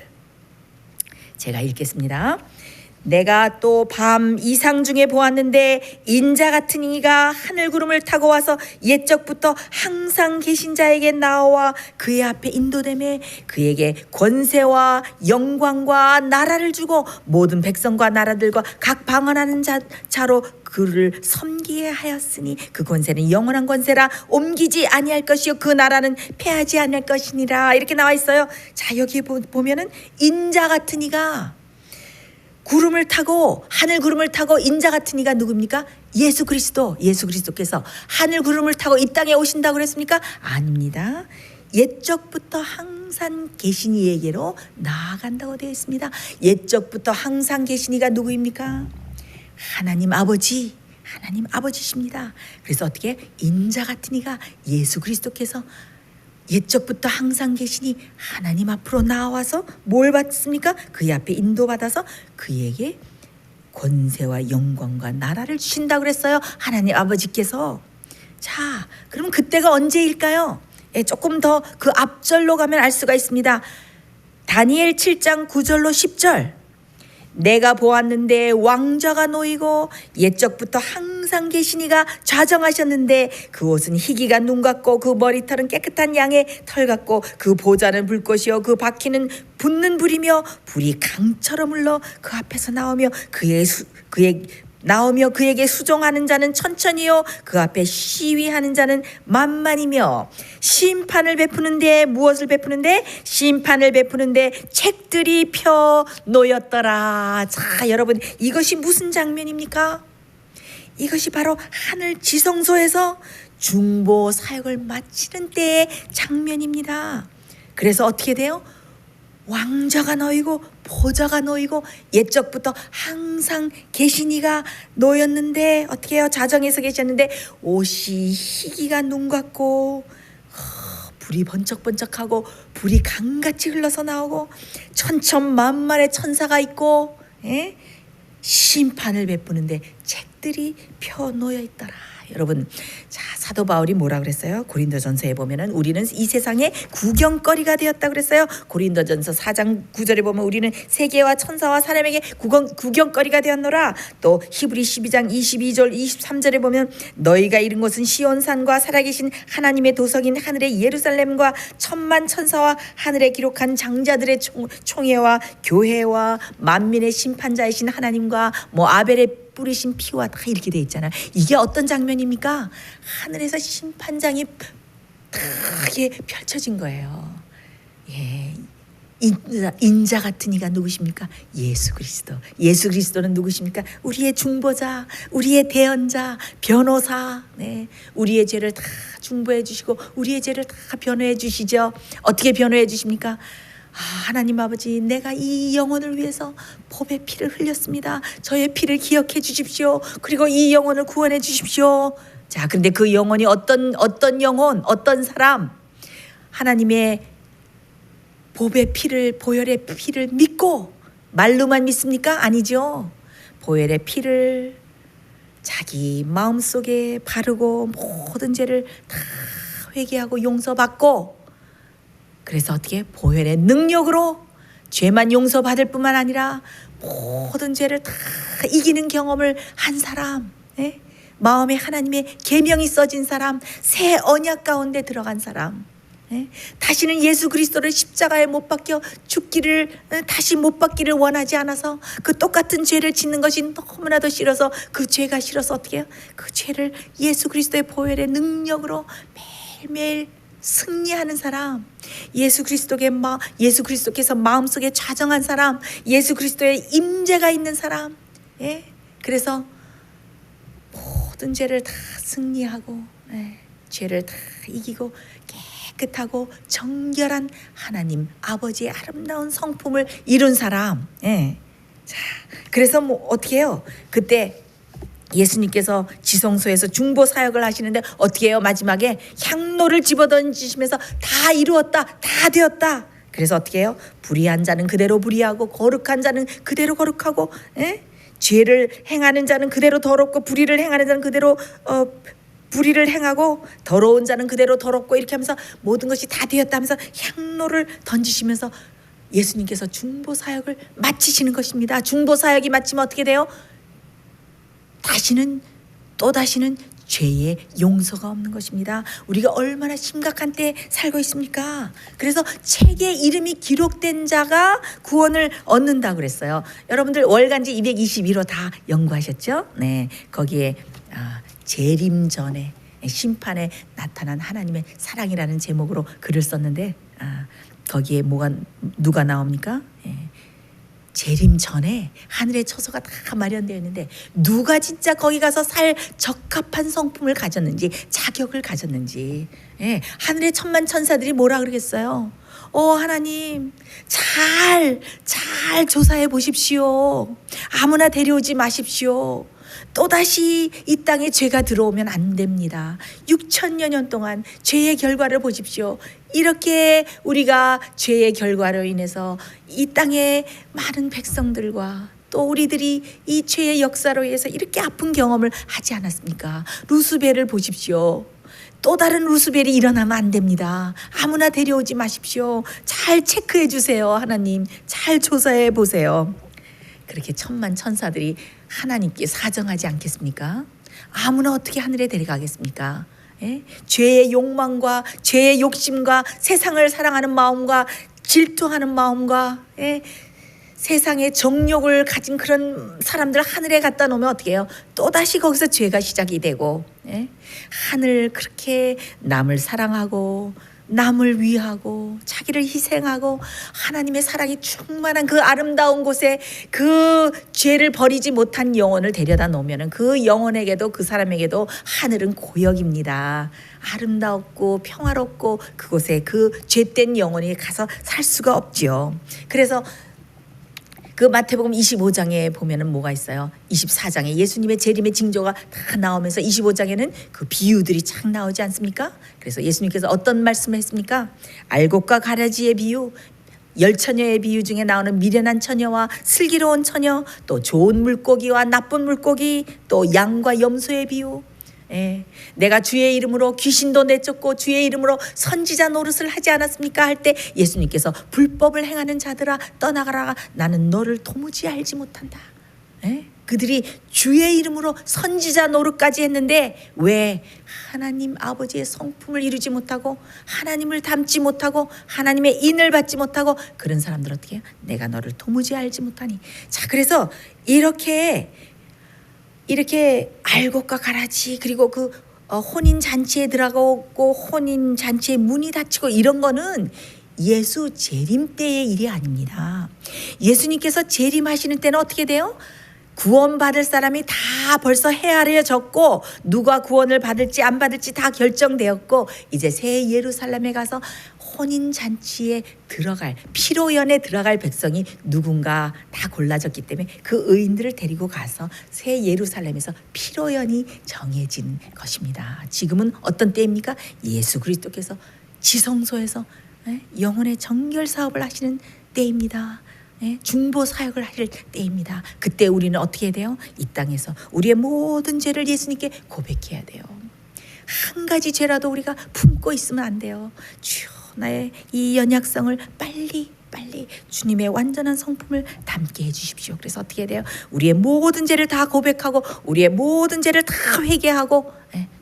제가 읽겠습니다. 내가 또 밤 이상 중에 보았는데 인자 같은 이가 하늘 구름을 타고 와서 옛적부터 항상 계신 자에게 나와 그의 앞에 인도되매 그에게 권세와 영광과 나라를 주고 모든 백성과 나라들과 각 방언하는 자로 그를 섬기게 하였으니 그 권세는 영원한 권세라 옮기지 아니할 것이요 그 나라는 패하지 아니할 것이니라. 이렇게 나와 있어요. 자, 여기 보면은 인자 같은 이가 구름을 타고 하늘 구름을 타고 인자 같은 이가 누굽니까? 예수 그리스도께서 하늘 구름을 타고 이 땅에 오신다고 그랬습니까? 아닙니다. 옛적부터 항상 계신 이에게로 나아간다고 되어 있습니다. 옛적부터 항상 계신 이가 누구입니까? 하나님 아버지십니다. 그래서 어떻게 인자 같은 이가 예수 그리스도께서 옛적부터 항상 계시니 하나님 앞으로 나와서 뭘 받습니까? 그의 앞에 인도받아서 그에게 권세와 영광과 나라를 주신다고 그랬어요. 하나님 아버지께서. 자, 그럼 그때가 언제일까요? 조금 더 그 앞절로 가면 알 수가 있습니다. 다니엘 7장 9절로 10절. 내가 보았는데 왕좌가 놓이고 옛적부터 항상 계신 이가 좌정하셨는데 그 옷은 희기가 눈 같고 그 머리털은 깨끗한 양의 털 같고 그 보좌는 불꽃이요 그 바퀴는 붙는 불이며 불이 강처럼 흘러 그 앞에서 나오며 그에게 수종하는 자는 천천히요 그 앞에 시위하는 자는 만만이며 심판을 베푸는데 무엇을 베푸는데? 심판을 베푸는데 책들이 펴 놓였더라. 자, 여러분, 이것이 무슨 장면입니까? 이것이 바로 하늘 지성소에서 중보 사역을 마치는 때의 장면입니다. 그래서 어떻게 돼요? 왕좌가 놓이고 보좌가 놓이고 옛적부터 항상 계신 이가 놓였는데 어떻게 해요? 자정에서 계셨는데 옷이 희기가 눈 같고 불이 번쩍번쩍하고 불이 강같이 흘러서 나오고 천천만만의 천사가 있고 심판을 베푸는데 책들이 펴 놓여 있더라. 여러분, 자, 사도 바울이 뭐라 그랬어요? 고린도전서에 보면은 우리는 이 세상의 구경거리가 되었다 그랬어요. 고린도전서 4장 9절에 보면 우리는 세계와 천사와 사람에게 구경거리가 되었노라. 또 히브리 12장 22절 23절에 보면 너희가 이른 곳은 시온산과 살아계신 하나님의 도성인 하늘의 예루살렘과 천만 천사와 하늘에 기록한 장자들의 총회와 교회와 만민의 심판자이신 하나님과 아벨의 뿌리신 피와 다 이렇게 돼 있잖아요. 이게 어떤 장면입니까? 하늘에서 심판장이 크게 펼쳐진 거예요. 인자 같은 이가 누구십니까? 예수 그리스도. 예수 그리스도는 누구십니까? 우리의 중보자, 우리의 대언자, 변호사. 우리의 죄를 다 중보해 주시고 우리의 죄를 다 변호해 주시죠. 어떻게 변호해 주십니까? 하나님 아버지, 내가 이 영혼을 위해서 법의 피를 흘렸습니다. 저의 피를 기억해 주십시오. 그리고 이 영혼을 구원해 주십시오. 자, 근데 그 영혼이 어떤 영혼, 어떤 사람? 하나님의 보혈의 피를 믿고 말로만 믿습니까? 아니죠. 보혈의 피를 자기 마음속에 바르고 모든 죄를 다 회개하고 용서받고, 그래서 어떻게 보혈의 능력으로 죄만 용서받을 뿐만 아니라 모든 죄를 다 이기는 경험을 한 사람, 마음에 하나님의 계명이 써진 사람, 새 언약 가운데 들어간 사람, 다시는 예수 그리스도를 십자가에 못 박혀 다시 못 받기를 원하지 않아서 그 똑같은 죄를 짓는 것이 너무나도 싫어서 그 죄가 싫어서 어떻게 해요? 그 죄를 예수 그리스도의 보혈의 능력으로 매일매일 승리하는 사람, 예수 그리스도께서 마음속에 좌정한 사람, 예수 그리스도의 임재가 있는 사람. 그래서 모든 죄를 다 승리하고 죄를 다 이기고 깨끗하고 정결한 하나님 아버지의 아름다운 성품을 이룬 사람. 자, 그래서 어떻게 해요? 그때 예수님께서 지성소에서 중보 사역을 하시는데 어떻게 해요? 마지막에 향로를 집어던지시면서 다 이루었다, 다 되었다. 그래서 어떻게 해요? 불의한 자는 그대로 불의하고 거룩한 자는 그대로 거룩하고, 죄를 행하는 자는 그대로 더럽고 불의를 행하는 자는 그대로 불의를 행하고 더러운 자는 그대로 더럽고, 이렇게 하면서 모든 것이 다 되었다 하면서 향로를 던지시면서 예수님께서 중보 사역을 마치시는 것입니다. 중보 사역이 마치면 어떻게 돼요? 또다시는 죄의 용서가 없는 것입니다. 우리가 얼마나 심각한 때에 살고 있습니까? 그래서 책에 이름이 기록된 자가 구원을 얻는다고 그랬어요. 여러분들 월간지 221호 다 연구하셨죠? 네, 거기에 재림 전에 심판에 나타난 하나님의 사랑이라는 제목으로 글을 썼는데 거기에 누가 나옵니까? 재림 전에 하늘의 처소가 다 마련되어 있는데 누가 진짜 거기 가서 살 적합한 성품을 가졌는지, 자격을 가졌는지. 하늘의 천만 천사들이 뭐라 그러겠어요? 하나님 잘 조사해 보십시오. 아무나 데려오지 마십시오. 또다시 이 땅에 죄가 들어오면 안 됩니다. 6천여 년 동안 죄의 결과를 보십시오. 이렇게 우리가 죄의 결과로 인해서 이 땅의 많은 백성들과 또 우리들이 이 죄의 역사로 인해서 이렇게 아픈 경험을 하지 않았습니까? 루스벨을 보십시오. 또 다른 루스벨이 일어나면 안 됩니다. 아무나 데려오지 마십시오. 잘 체크해 주세요. 하나님 잘 조사해 보세요. 그렇게 천만 천사들이 하나님께 사정하지 않겠습니까? 아무나 어떻게 하늘에 데려가겠습니까? 죄의 욕망과 죄의 욕심과 세상을 사랑하는 마음과 질투하는 마음과 세상의 정욕을 가진 그런 사람들 하늘에 갖다 놓으면 어떻게 해요? 또다시 거기서 죄가 시작이 되고 하늘 그렇게 남을 사랑하고 남을 위하고 자기를 희생하고 하나님의 사랑이 충만한 그 아름다운 곳에 그 죄를 버리지 못한 영혼을 데려다 놓으면 그 영혼에게도 그 사람에게도 하늘은 고역입니다. 아름답고 평화롭고 그곳에 그 죄된 영혼이 가서 살 수가 없죠. 그래서 그 마태복음 25장에 보면은 뭐가 있어요? 24장에 예수님의 재림의 징조가 다 나오면서 25장에는 그 비유들이 착 나오지 않습니까? 그래서 예수님께서 어떤 말씀을 했습니까? 알곡과 가라지의 비유, 열처녀의 비유 중에 나오는 미련한 처녀와 슬기로운 처녀, 또 좋은 물고기와 나쁜 물고기, 또 양과 염소의 비유. 내가 주의 이름으로 귀신도 내쫓고 주의 이름으로 선지자 노릇을 하지 않았습니까? 할 때 예수님께서 불법을 행하는 자들아 떠나가라, 나는 너를 도무지 알지 못한다. 그들이 주의 이름으로 선지자 노릇까지 했는데 왜 하나님 아버지의 성품을 이루지 못하고 하나님을 닮지 못하고 하나님의 인을 받지 못하고 그런 사람들 어떻게 해요? 내가 너를 도무지 알지 못하니. 자, 그래서 이렇게 알곡과 가라지 그리고 그 혼인 잔치에 들어가고 혼인 잔치의 문이 닫히고 이런 거는 예수 재림 때의 일이 아닙니다. 예수님께서 재림하시는 때는 어떻게 돼요? 구원받을 사람이 다 벌써 헤아려졌고 누가 구원을 받을지 안 받을지 다 결정되었고 이제 새 예루살렘에 가서 혼인잔치에 들어갈 피로연에 들어갈 백성이 누군가 다 골라졌기 때문에 그 의인들을 데리고 가서 새 예루살렘에서 피로연이 정해진 것입니다. 지금은 어떤 때입니까? 예수 그리스도께서 지성소에서 영혼의 정결 사업을 하시는 때입니다. 중보 사역을 하실 때입니다. 그때 우리는 어떻게 해야 돼요? 이 땅에서 우리의 모든 죄를 예수님께 고백해야 돼요. 한 가지 죄라도 우리가 품고 있으면 안 돼요. 주여 나의 이 연약성을 빨리 주님의 완전한 성품을 담게 해주십시오. 그래서 어떻게 해야 돼요? 우리의 모든 죄를 다 고백하고 우리의 모든 죄를 다 회개하고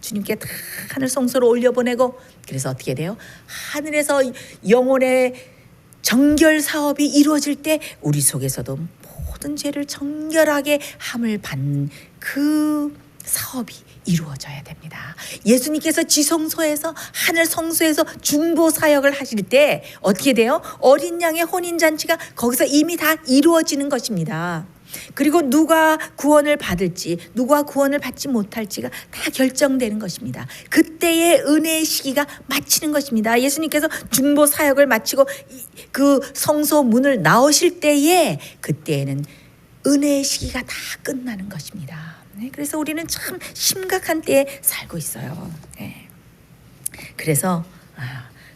주님께 다 하늘 성소로 올려보내고 그래서 어떻게 해야 돼요? 하늘에서 영혼의 정결 사업이 이루어질 때 우리 속에서도 모든 죄를 정결하게 함을 받는 그 사업이 이루어져야 됩니다. 예수님께서 지성소에서 하늘 성소에서 중보 사역을 하실 때 어떻게 돼요? 어린 양의 혼인잔치가 거기서 이미 다 이루어지는 것입니다. 그리고 누가 구원을 받을지 누가 구원을 받지 못할지가 다 결정되는 것입니다. 그때의 은혜의 시기가 마치는 것입니다. 예수님께서 중보 사역을 마치고 그 성소 문을 나오실 때에 그때에는 은혜의 시기가 다 끝나는 것입니다. 그래서 우리는 참 심각한 때에 살고 있어요. 그래서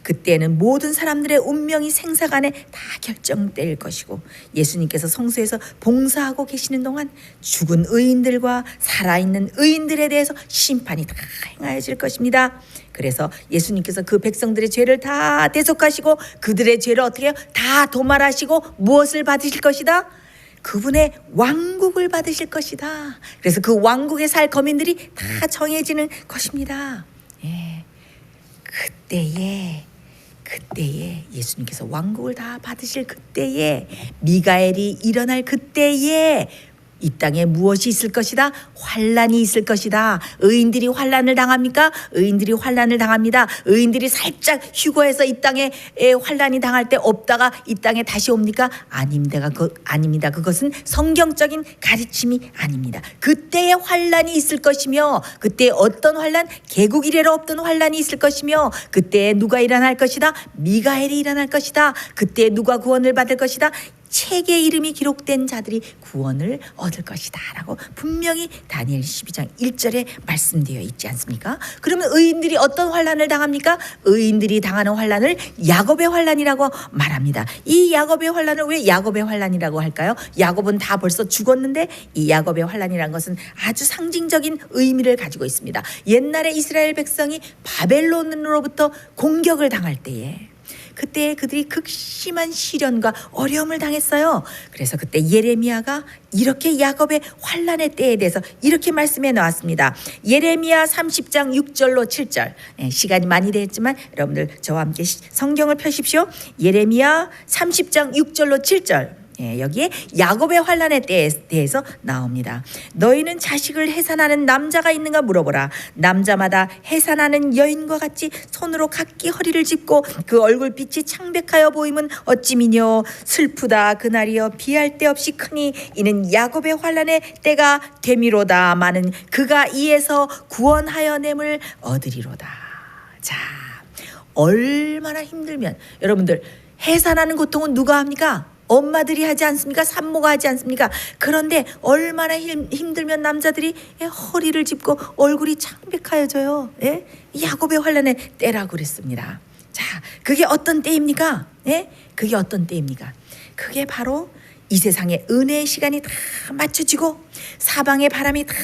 그때는 모든 사람들의 운명이 생사간에 다 결정될 것이고, 예수님께서 성소에서 봉사하고 계시는 동안 죽은 의인들과 살아있는 의인들에 대해서 심판이 다 행하여질 것입니다. 그래서 예수님께서 그 백성들의 죄를 다 대속하시고 그들의 죄를 어떻게 해요? 다 도말하시고 무엇을 받으실 것이다? 그분의 왕국을 받으실 것이다. 그래서 그 왕국에 살 거민들이 다 정해지는 것입니다. 예. 그때에 예수님께서 왕국을 다 받으실 그때에, 미가엘이 일어날 그때에 이 땅에 무엇이 있을 것이다? 환란이 있을 것이다. 의인들이 환란을 당합니까? 의인들이 환란을 당합니다. 의인들이 살짝 휴거해서 이 땅에 환란이 당할 때 없다가 이 땅에 다시 옵니까? 아닙니다. 그것은 성경적인 가르침이 아닙니다. 그때에 환란이 있을 것이며, 그때 어떤 환란? 개국 이래로 없던 환란이 있을 것이며, 그때에 누가 일어날 것이다? 미가엘이 일어날 것이다. 그때 누가 구원을 받을 것이다? 책에 이름이 기록된 자들이 구원을 얻을 것이다 라고 분명히 다니엘 12장 1절에 말씀되어 있지 않습니까? 그러면 의인들이 어떤 환란을 당합니까? 의인들이 당하는 환란을 야곱의 환란이라고 말합니다. 이 야곱의 환란을 왜 야곱의 환란이라고 할까요? 야곱은 다 벌써 죽었는데 이 야곱의 환란이라는 것은 아주 상징적인 의미를 가지고 있습니다. 옛날에 이스라엘 백성이 바벨론으로부터 공격을 당할 때에, 그때 그들이 극심한 시련과 어려움을 당했어요. 그래서 그때 예레미야가 이렇게 야곱의 환란의 때에 대해서 이렇게 말씀해 놓았습니다. 예레미야 30장 6절로 7절. 시간이 많이 됐지만 여러분들 저와 함께 성경을 펴십시오. 예레미야 30장 6절로 7절. 여기에 야곱의 환란의 때에 대해서 나옵니다. 너희는 자식을 해산하는 남자가 있는가 물어보라. 남자마다 해산하는 여인과 같이 손으로 각기 허리를 짚고 그 얼굴빛이 창백하여 보임은 어찌 미뇨. 슬프다 그날이여 비할 데 없이 크니 이는 야곱의 환란의 때가 되미로다. 마는 그가 이에서 구원하여 냄을 얻으리로다. 자, 얼마나 힘들면, 여러분들 해산하는 고통은 누가 합니까? 엄마들이 하지 않습니까? 산모가 하지 않습니까? 그런데 얼마나 힘들면 남자들이 허리를 짚고 얼굴이 창백하여져요. 야곱의 환란의 때라고 그랬습니다. 자, 그게 어떤 때입니까? 그게 어떤 때입니까? 그게 바로 이 세상의 은혜의 시간이 다 맞춰지고 사방의 바람이 다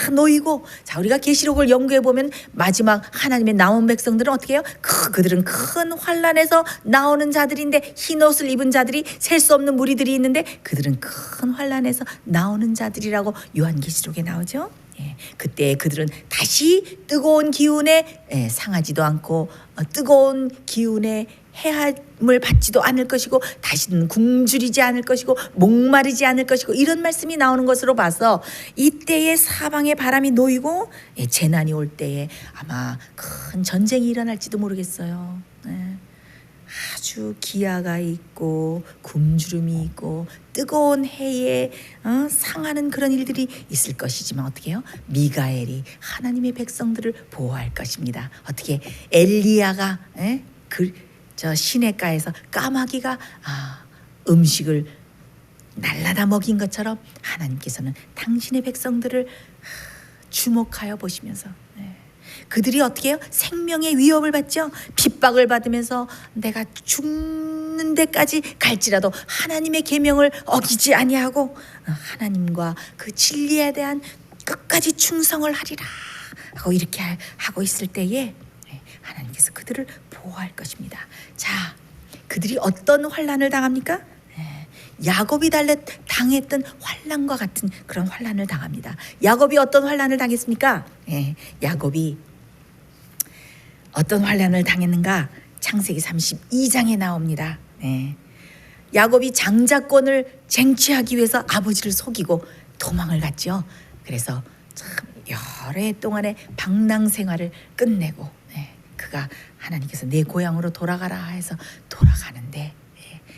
놓이고, 자, 우리가 계시록을 연구해 보면 마지막 하나님의 남은 백성들은 어떻게 해요? 그들은 큰 환란에서 나오는 자들인데, 흰 옷을 입은 자들이 셀 수 없는 무리들이 있는데 그들은 큰 환란에서 나오는 자들이라고 요한계시록에 나오죠. 그때 그들은 다시 뜨거운 기운에 상하지도 않고 뜨거운 기운에 해함을 받지도 않을 것이고 다시는 굶주리지 않을 것이고 목마르지 않을 것이고, 이런 말씀이 나오는 것으로 봐서 이때에 사방의 바람이 놓이고 재난이 올 때에 아마 큰 전쟁이 일어날지도 모르겠어요. 아주 기아가 있고 굶주림이 있고 뜨거운 해에 상하는 그런 일들이 있을 것이지만 어떻게 해요? 미가엘이 하나님의 백성들을 보호할 것입니다. 어떻게 엘리야가 저 시냇가에서 까마귀가 음식을 날라다 먹인 것처럼 하나님께서는 당신의 백성들을 주목하여 보시면서 그들이 어떻게 해요? 생명의 위협을 받죠. 핍박을 받으면서 내가 죽는 데까지 갈지라도 하나님의 계명을 어기지 아니하고 하나님과 그 진리에 대한 끝까지 충성을 하리라 하고 이렇게 하고 있을 때에 하나님께서 그들을 보호할 것입니다. 자, 그들이 어떤 환란을 당합니까? 야곱이 당했던 환란과 같은 그런 환란을 당합니다. 야곱이 어떤 환란을 당했습니까? 야곱이 어떤 환란을 당했는가? 창세기 32장에 나옵니다. 야곱이 장자권을 쟁취하기 위해서 아버지를 속이고 도망을 갔죠. 그래서 참 여러 해 동안의 방랑 생활을 끝내고 그가 하나님께서 내 고향으로 돌아가라 해서 돌아가는데,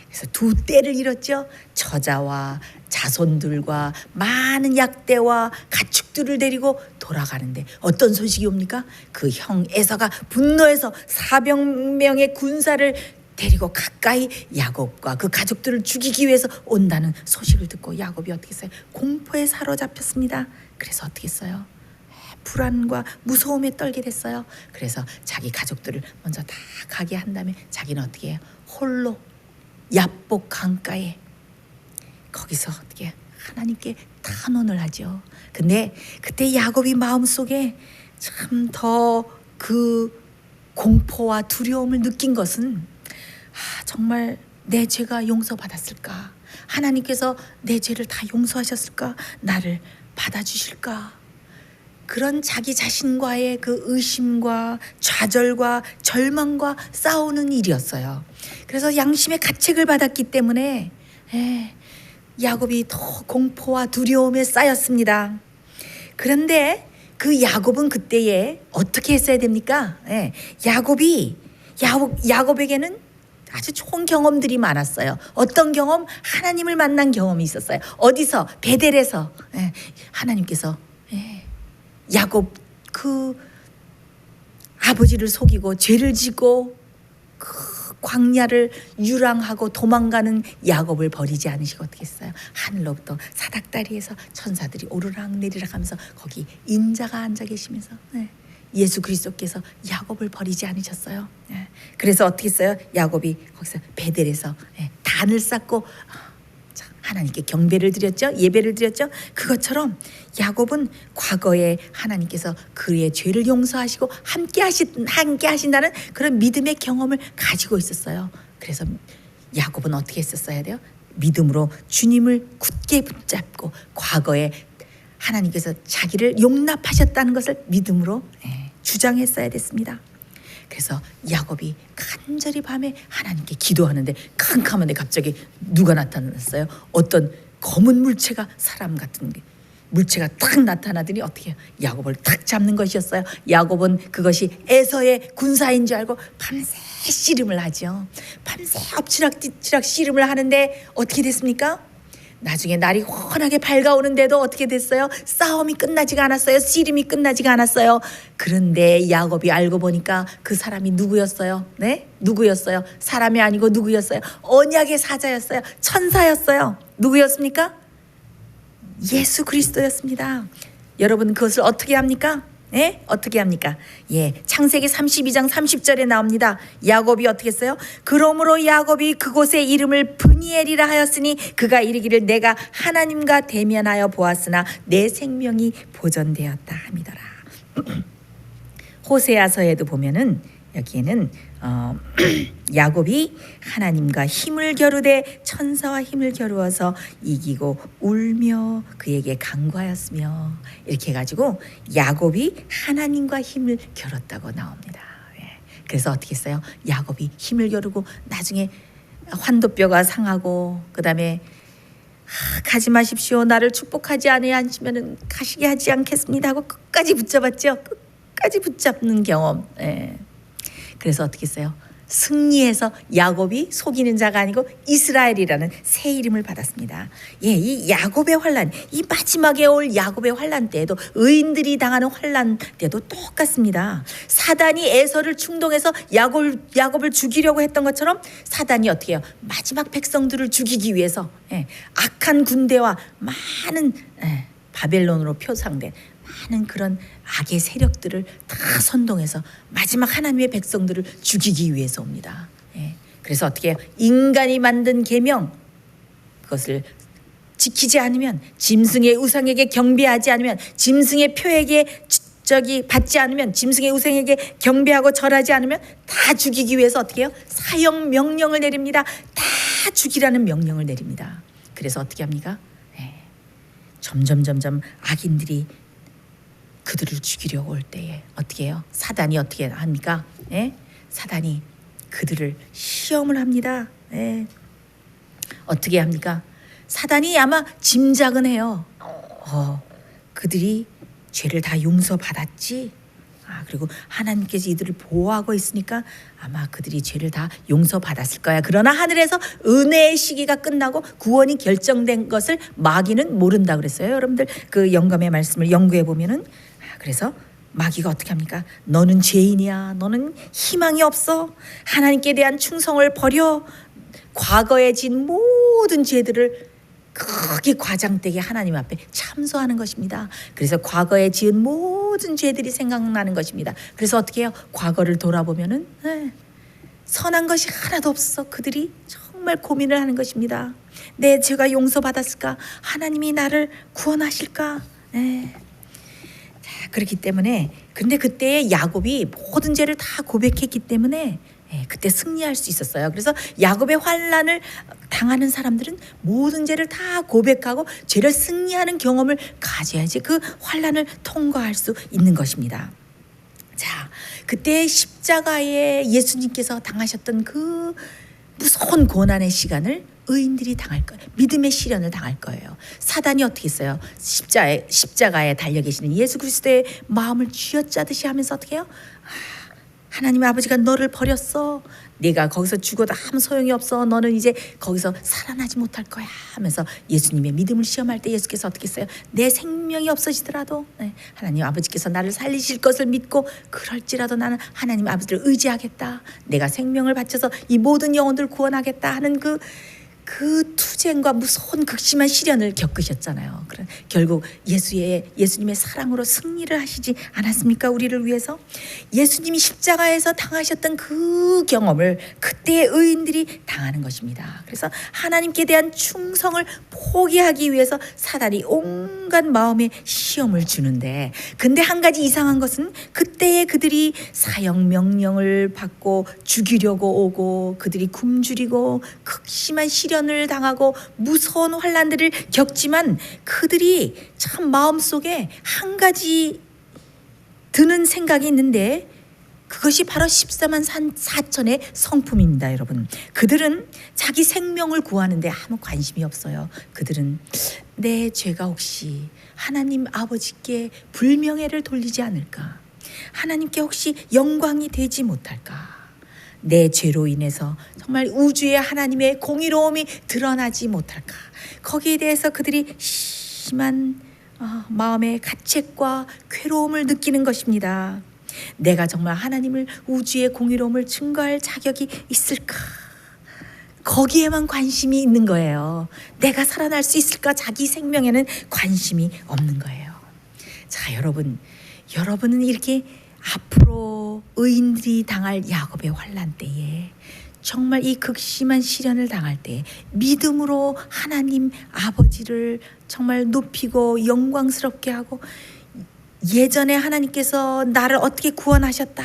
그래서 두 떼를 잃었죠. 처자와 자손들과 많은 약대와 가축들을 데리고 돌아가는데 어떤 소식이 옵니까? 그 형 에서가 분노해서 400명의 군사를 데리고 가까이 야곱과 그 가족들을 죽이기 위해서 온다는 소식을 듣고 야곱이 어떻게 했어요? 공포에 사로잡혔습니다. 그래서 어떻게 했어요? 불안과 무서움에 떨게 됐어요. 그래서 자기 가족들을 먼저 다 가게 한 다음에 자기는 어떻게 해요? 홀로 야복 강가에 거기서 어떻게 하나님께 탄원을 하죠. 근데 그때 야곱이 마음속에 참 더 그 공포와 두려움을 느낀 것은 정말 내 죄가 용서받았을까? 하나님께서 내 죄를 다 용서하셨을까? 나를 받아주실까? 그런 자기 자신과의 그 의심과 좌절과 절망과 싸우는 일이었어요. 그래서 양심의 가책을 받았기 때문에 야곱이 더 공포와 두려움에 쌓였습니다. 그런데 그 야곱은 그때에 어떻게 했어야 됩니까? 야곱에게는 아주 좋은 경험들이 많았어요. 어떤 경험? 하나님을 만난 경험이 있었어요. 어디서? 베델에서. 하나님께서 야곱 그 아버지를 속이고 죄를 짓고 그 광야를 유랑하고 도망가는 야곱을 버리지 않으시고 어떻게 했어요? 하늘로부터 사닥다리에서 천사들이 오르락내리락 하면서 거기 인자가 앉아 계시면서 예수 그리스도께서 야곱을 버리지 않으셨어요. 그래서 어떻게 했어요? 야곱이 거기서 베델에서 단을 쌓고 하나님께 경배를 드렸죠. 예배를 드렸죠. 그것처럼 야곱은 과거에 하나님께서 그의 죄를 용서하시고 함께 하신다는 그런 믿음의 경험을 가지고 있었어요. 그래서 야곱은 어떻게 했었어야 돼요? 믿음으로 주님을 굳게 붙잡고 과거에 하나님께서 자기를 용납하셨다는 것을 믿음으로 주장했어야 됐습니다. 그래서 야곱이 간절히 밤에 하나님께 기도하는데 캄캄한데 갑자기 누가 나타났어요? 어떤 검은 물체가 사람 같은 물체가 딱 나타나더니 어떻게 해요? 야곱을 딱 잡는 것이었어요. 야곱은 그것이 에서의 군사인 줄 알고 밤새 씨름을 하죠. 밤새 엎치락뒤치락 씨름을 하는데 어떻게 됐습니까? 나중에 날이 환하게 밝아오는데도 어떻게 됐어요? 싸움이 끝나지가 않았어요. 씨름이 끝나지가 않았어요. 그런데 야곱이 알고 보니까 그 사람이 누구였어요? 누구였어요? 사람이 아니고 누구였어요? 언약의 사자였어요. 천사였어요. 누구였습니까? 예수 그리스도였습니다. 여러분 그것을 어떻게 합니까? 어떻게 합니까? 창세기 32장 30절에 나옵니다. 야곱이 어떻게 했어요? 그러므로 야곱이 그곳의 이름을 브니엘이라 하였으니 그가 이르기를 내가 하나님과 대면하여 보았으나 내 생명이 보존되었다 함이더라. 호세아서에도 보면은 여기에는 야곱이 하나님과 힘을 겨루되 천사와 힘을 겨루어서 이기고 울며 그에게 간구하였으며 이렇게 해가지고 야곱이 하나님과 힘을 겨뤘다고 나옵니다. 그래서 어떻게 했어요? 야곱이 힘을 겨루고 나중에 환도뼈가 상하고 그 다음에 가지 마십시오. 나를 축복하지 않으시면 가시게 하지 않겠습니다 하고 끝까지 붙잡았죠. 끝까지 붙잡는 경험. 그래서 어떻게 했어요? 승리해서 야곱이 속이는 자가 아니고 이스라엘이라는 새 이름을 받았습니다. 이 야곱의 환란, 이 마지막에 올 야곱의 환란 때에도 의인들이 당하는 환란 때도 똑같습니다. 사단이 에서를 충동해서 야곱을 죽이려고 했던 것처럼 사단이 어떻게 해요? 마지막 백성들을 죽이기 위해서 악한 군대와 많은 바벨론으로 표상된 많은 그런 악의 세력들을 다 선동해서 마지막 하나님의 백성들을 죽이기 위해서 옵니다. 그래서 어떻게 해요? 인간이 만든 계명 그것을 지키지 않으면 짐승의 우상에게 경배하지 않으면 짐승의 표에게 받지 않으면 짐승의 우상에게 경배하고 절하지 않으면 다 죽이기 위해서 어떻게 해요? 사형 명령을 내립니다. 다 죽이라는 명령을 내립니다. 그래서 어떻게 합니까? 점점 악인들이 그들을 죽이려고 올 때에 어떻게 해요? 사단이 어떻게 합니까? 사단이 그들을 시험을 합니다. 어떻게 합니까? 사단이 아마 짐작은 해요. 그들이 죄를 다 용서받았지. 그리고 하나님께서 이들을 보호하고 있으니까 아마 그들이 죄를 다 용서받았을 거야. 그러나 하늘에서 은혜의 시기가 끝나고 구원이 결정된 것을 마귀는 모른다 그랬어요. 여러분들 그 영감의 말씀을 연구해 보면은 그래서 마귀가 어떻게 합니까? 너는 죄인이야. 너는 희망이 없어. 하나님께 대한 충성을 버려. 과거에 진 모든 죄들을 크게 과장되게 하나님 앞에 참소하는 것입니다. 그래서 과거에 지은 모든 모든 죄들이 생각나는 것입니다. 그래서 어떻게 해요? 과거를 돌아보면은 선한 것이 하나도 없어. 그들이 정말 고민을 하는 것입니다. 내 죄가 용서받았을까? 하나님이 나를 구원하실까? 자, 그렇기 때문에 근데 그때 야곱이 모든 죄를 다 고백했기 때문에 그때 승리할 수 있었어요. 그래서 야곱의 환난을 당하는 사람들은 모든 죄를 다 고백하고 죄를 승리하는 경험을 가져야지 그 환난을 통과할 수 있는 것입니다. 자, 그때 십자가에 예수님께서 당하셨던 그 무서운 고난의 시간을 의인들이 당할 거예요. 믿음의 시련을 당할 거예요. 사단이 어떻게 했어요? 십자가에 달려 계시는 예수 그리스도의 마음을 쥐어짜듯이 하면서 어떻게 해요? 하나님의 아버지가 너를 버렸어. 네가 거기서 죽어도 아무 소용이 없어. 너는 이제 거기서 살아나지 못할 거야 하면서 예수님의 믿음을 시험할 때 예수께서 어떻게 했어요? 내 생명이 없어지더라도 하나님 아버지께서 나를 살리실 것을 믿고 그럴지라도 나는 하나님 아버지를 의지하겠다. 내가 생명을 바쳐서 이 모든 영혼들을 구원하겠다 하는 그 투쟁과 무서운 극심한 시련을 겪으셨잖아요. 결국 예수님의 사랑으로 승리를 하시지 않았습니까? 우리를 위해서 예수님이 십자가에서 당하셨던 그 경험을 그때의 의인들이 당하는 것입니다. 그래서 하나님께 대한 충성을 포기하기 위해서 사단이 온갖 마음의 시험을 주는데, 근데 한 가지 이상한 것은 그때에 그들이 사형 명령을 받고 죽이려고 오고 그들이 굶주리고 극심한 시련을 당하고 무서운 환난들을 겪지만 그들이 참 마음속에 한 가지 드는 생각이 있는데 그것이 바로 14만 4천의 성품입니다. 여러분, 그들은 자기 생명을 구하는데 아무 관심이 없어요. 그들은 내 죄가 혹시 하나님 아버지께 불명예를 돌리지 않을까? 하나님께 혹시 영광이 되지 못할까? 내 죄로 인해서 정말 우주의 하나님의 공의로움이 드러나지 못할까? 거기에 대해서 그들이 심한 마음의 가책과 괴로움을 느끼는 것입니다. 내가 정말 하나님을 우주의 공의로움을 증거할 자격이 있을까? 거기에만 관심이 있는 거예요. 내가 살아날 수 있을까? 자기 생명에는 관심이 없는 거예요. 자, 여러분은 이렇게 앞으로 의인들이 당할 야곱의 환난 때에 정말 이 극심한 시련을 당할 때 믿음으로 하나님 아버지를 정말 높이고 영광스럽게 하고 예전에 하나님께서 나를 어떻게 구원하셨다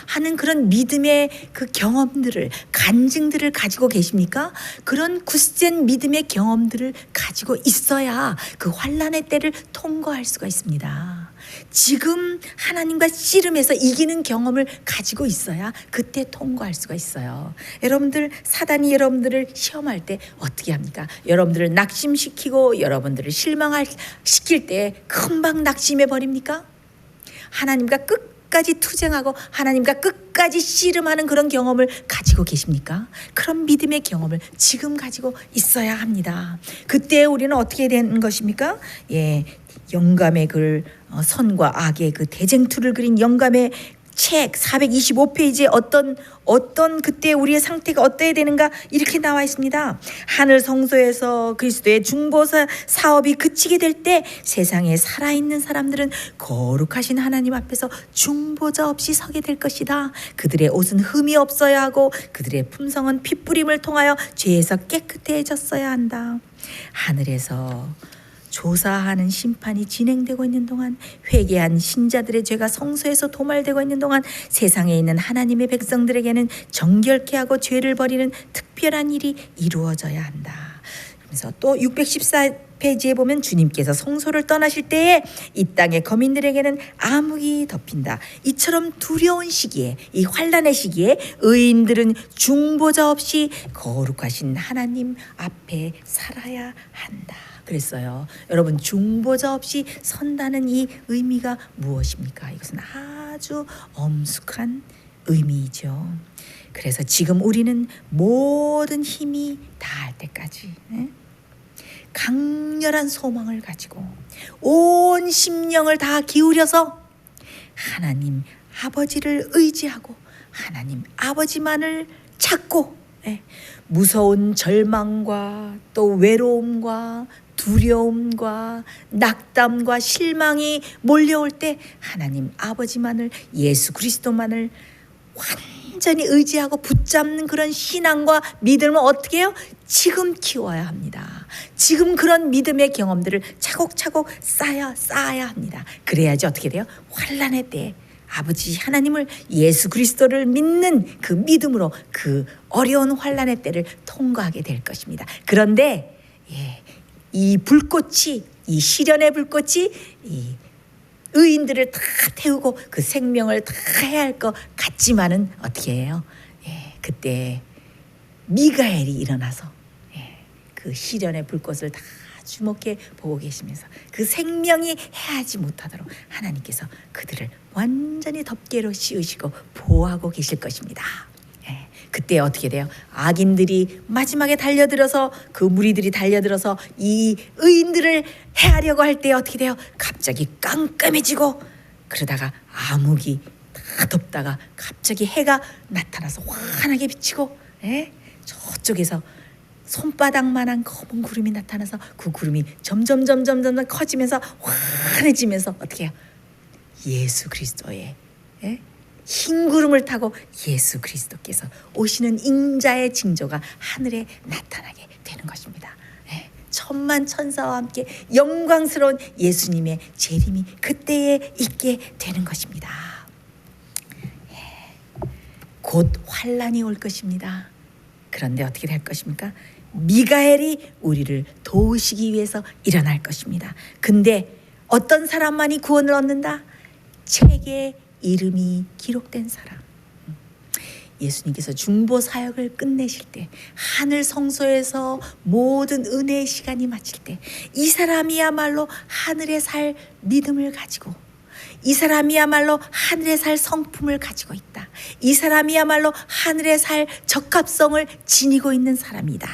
하는 그런 믿음의 그 경험들을, 간증들을 가지고 계십니까? 그런 굳센 믿음의 경험들을 가지고 있어야 그 환난의 때를 통과할 수가 있습니다. 지금 하나님과 씨름해서 이기는 경험을 가지고 있어야 그때 통과할 수가 있어요. 여러분들, 사단이 여러분들을 시험할 때 어떻게 합니까? 여러분들을 낙심시키고 여러분들을 실망시킬 때 금방 낙심해 버립니까? 하나님과 끝까지 투쟁하고 하나님과 끝까지 씨름하는 그런 경험을 가지고 계십니까? 그런 믿음의 경험을 지금 가지고 있어야 합니다. 그때 우리는 어떻게 되는 것입니까? 영감의 글, 선과 악의 그 대쟁투를 그린 영감의 책 425페이지에 어떤 그때 우리의 상태가 어때야 되는가 이렇게 나와 있습니다. 하늘 성소에서 그리스도의 중보사 사업이 그치게 될 때 세상에 살아있는 사람들은 거룩하신 하나님 앞에서 중보자 없이 서게 될 것이다. 그들의 옷은 흠이 없어야 하고 그들의 품성은 핏부림을 통하여 죄에서 깨끗해졌어야 한다. 하늘에서 조사하는 심판이 진행되고 있는 동안, 회개한 신자들의 죄가 성소에서 도말되고 있는 동안 세상에 있는 하나님의 백성들에게는 정결케 하고 죄를 버리는 특별한 일이 이루어져야 한다. 그래서 또 614페이지에 보면 주님께서 성소를 떠나실 때에 이 땅의 거민들에게는 암흑이 덮인다. 이처럼 두려운 시기에, 이 환난의 시기에 의인들은 중보자 없이 거룩하신 하나님 앞에 살아야 한다. 그랬어요. 여러분, 중보자 없이 선다는 이 의미가 무엇입니까? 이것은 아주 엄숙한 의미이죠. 그래서 지금 우리는 모든 힘이 다할 때까지 강렬한 소망을 가지고 온 심령을 다 기울여서 하나님 아버지를 의지하고 하나님 아버지만을 찾고 예. 무서운 절망과 또 외로움과 두려움과 낙담과 실망이 몰려올 때 하나님 아버지만을, 예수 그리스도만을 완전히 의지하고 붙잡는 그런 신앙과 믿음을 어떻게 해요? 지금 키워야 합니다. 지금 그런 믿음의 경험들을 차곡차곡 쌓아야 합니다. 그래야지 어떻게 돼요? 환난의 때에 아버지 하나님을, 예수 그리스도를 믿는 그 믿음으로 그 어려운 환난의 때를 통과하게 될 것입니다. 그런데 이 불꽃이, 이 시련의 불꽃이 이 의인들을 다 태우고 그 생명을 다 해야 할 것 같지만은 어떻게 해요? 그때 미가엘이 일어나서 그 시련의 불꽃을 다 주목해 보고 계시면서 그 생명이 해하지 못하도록 하나님께서 그들을 완전히 덮개로 씌우시고 보호하고 계실 것입니다. 그때 어떻게 돼요? 악인들이 마지막에 달려들어서, 그 무리들이 달려들어서 이 의인들을 해하려고 할 때 어떻게 돼요? 갑자기 깜깜해지고, 그러다가 암흑이 다 덮다가 갑자기 해가 나타나서 환하게 비치고, 저쪽에서 손바닥만한 검은 구름이 나타나서 그 구름이 점점 커지면서 환해지면서 어떻게 해요? 예수 그리스도의 흰 구름을 타고 예수 그리스도께서 오시는 인자의 징조가 하늘에 나타나게 되는 것입니다. 천만 천사와 함께 영광스러운 예수님의 재림이 그때에 있게 되는 것입니다. 곧 환난이 올 것입니다. 그런데 어떻게 될 것입니까? 미가엘이 우리를 도우시기 위해서 일어날 것입니다. 근데 어떤 사람만이 구원을 얻는다? 책에 이름이 기록된 사람. 예수님께서 중보 사역을 끝내실 때, 하늘 성소에서 모든 은혜의 시간이 마칠 때, 이 사람이야말로 하늘에 살 믿음을 가지고, 이 사람이야말로 하늘에 살 성품을 가지고 있다, 이 사람이야말로 하늘에 살 적합성을 지니고 있는 사람이다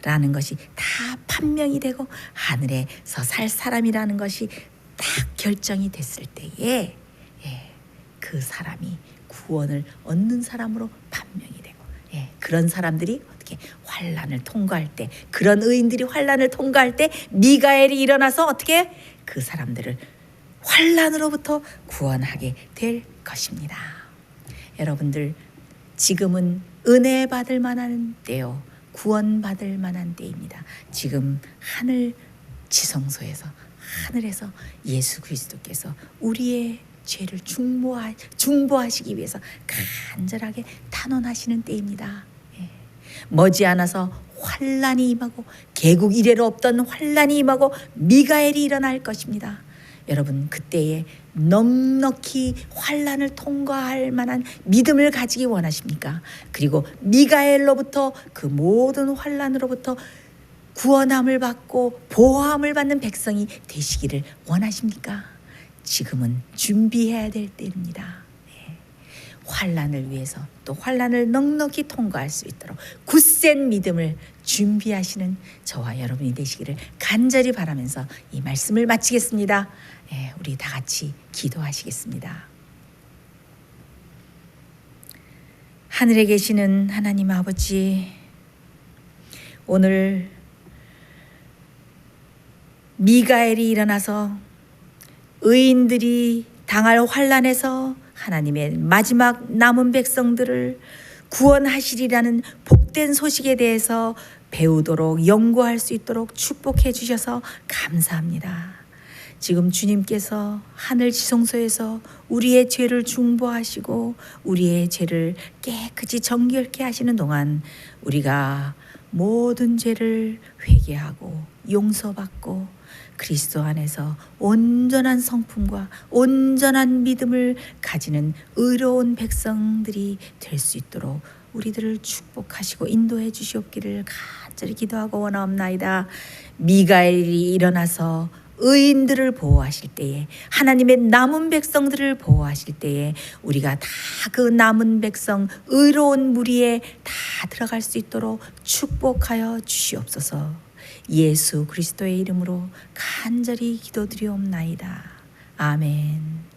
라는 것이 다 판명이 되고 하늘에서 살 사람이라는 것이 딱 결정이 됐을 때에 그 사람이 구원을 얻는 사람으로 판명이 되고, 그런 사람들이 어떻게 환난을 통과할 때, 그런 의인들이 환난을 통과할 때 미가엘이 일어나서 어떻게 그 사람들을 환난으로부터 구원하게 될 것입니다. 여러분들, 지금은 은혜 받을 만한 때요, 구원 받을 만한 때입니다. 지금 하늘 지성소에서, 하늘에서 예수 그리스도께서 우리의 죄를 중보하시기 위해서 간절하게 탄원하시는 때입니다. 머지않아서 환난이 임하고, 개국 이래로 없던 환난이 임하고 미가엘이 일어날 것입니다. 여러분, 그때에 넉넉히 환난을 통과할 만한 믿음을 가지기 원하십니까? 그리고 미가엘로부터, 그 모든 환난으로부터 구원함을 받고 보호함을 받는 백성이 되시기를 원하십니까? 지금은 준비해야 될 때입니다. 환난을 위해서, 또 환난을 넉넉히 통과할 수 있도록 굳센 믿음을 준비하시는 저와 여러분이 되시기를 간절히 바라면서 이 말씀을 마치겠습니다. 우리 다 같이 기도하시겠습니다. 하늘에 계시는 하나님 아버지, 오늘 미가엘이 일어나서 의인들이 당할 환난에서 하나님의 마지막 남은 백성들을 구원하시리라는 복된 소식에 대해서 배우도록, 연구할 수 있도록 축복해 주셔서 감사합니다. 지금 주님께서 하늘 지성소에서 우리의 죄를 중보하시고 우리의 죄를 깨끗이 정결케 하시는 동안 우리가 모든 죄를 회개하고 용서받고 그리스도 안에서 온전한 성품과 온전한 믿음을 가지는 의로운 백성들이 될 수 있도록 우리들을 축복하시고 인도해 주시옵기를 간절히 기도하고 원하옵나이다. 미가엘이 일어나서 의인들을 보호하실 때에, 하나님의 남은 백성들을 보호하실 때에 우리가 다 그 남은 백성 의로운 무리에 다 들어갈 수 있도록 축복하여 주시옵소서. 예수 그리스도의 이름으로 간절히 기도드리옵나이다. 아멘.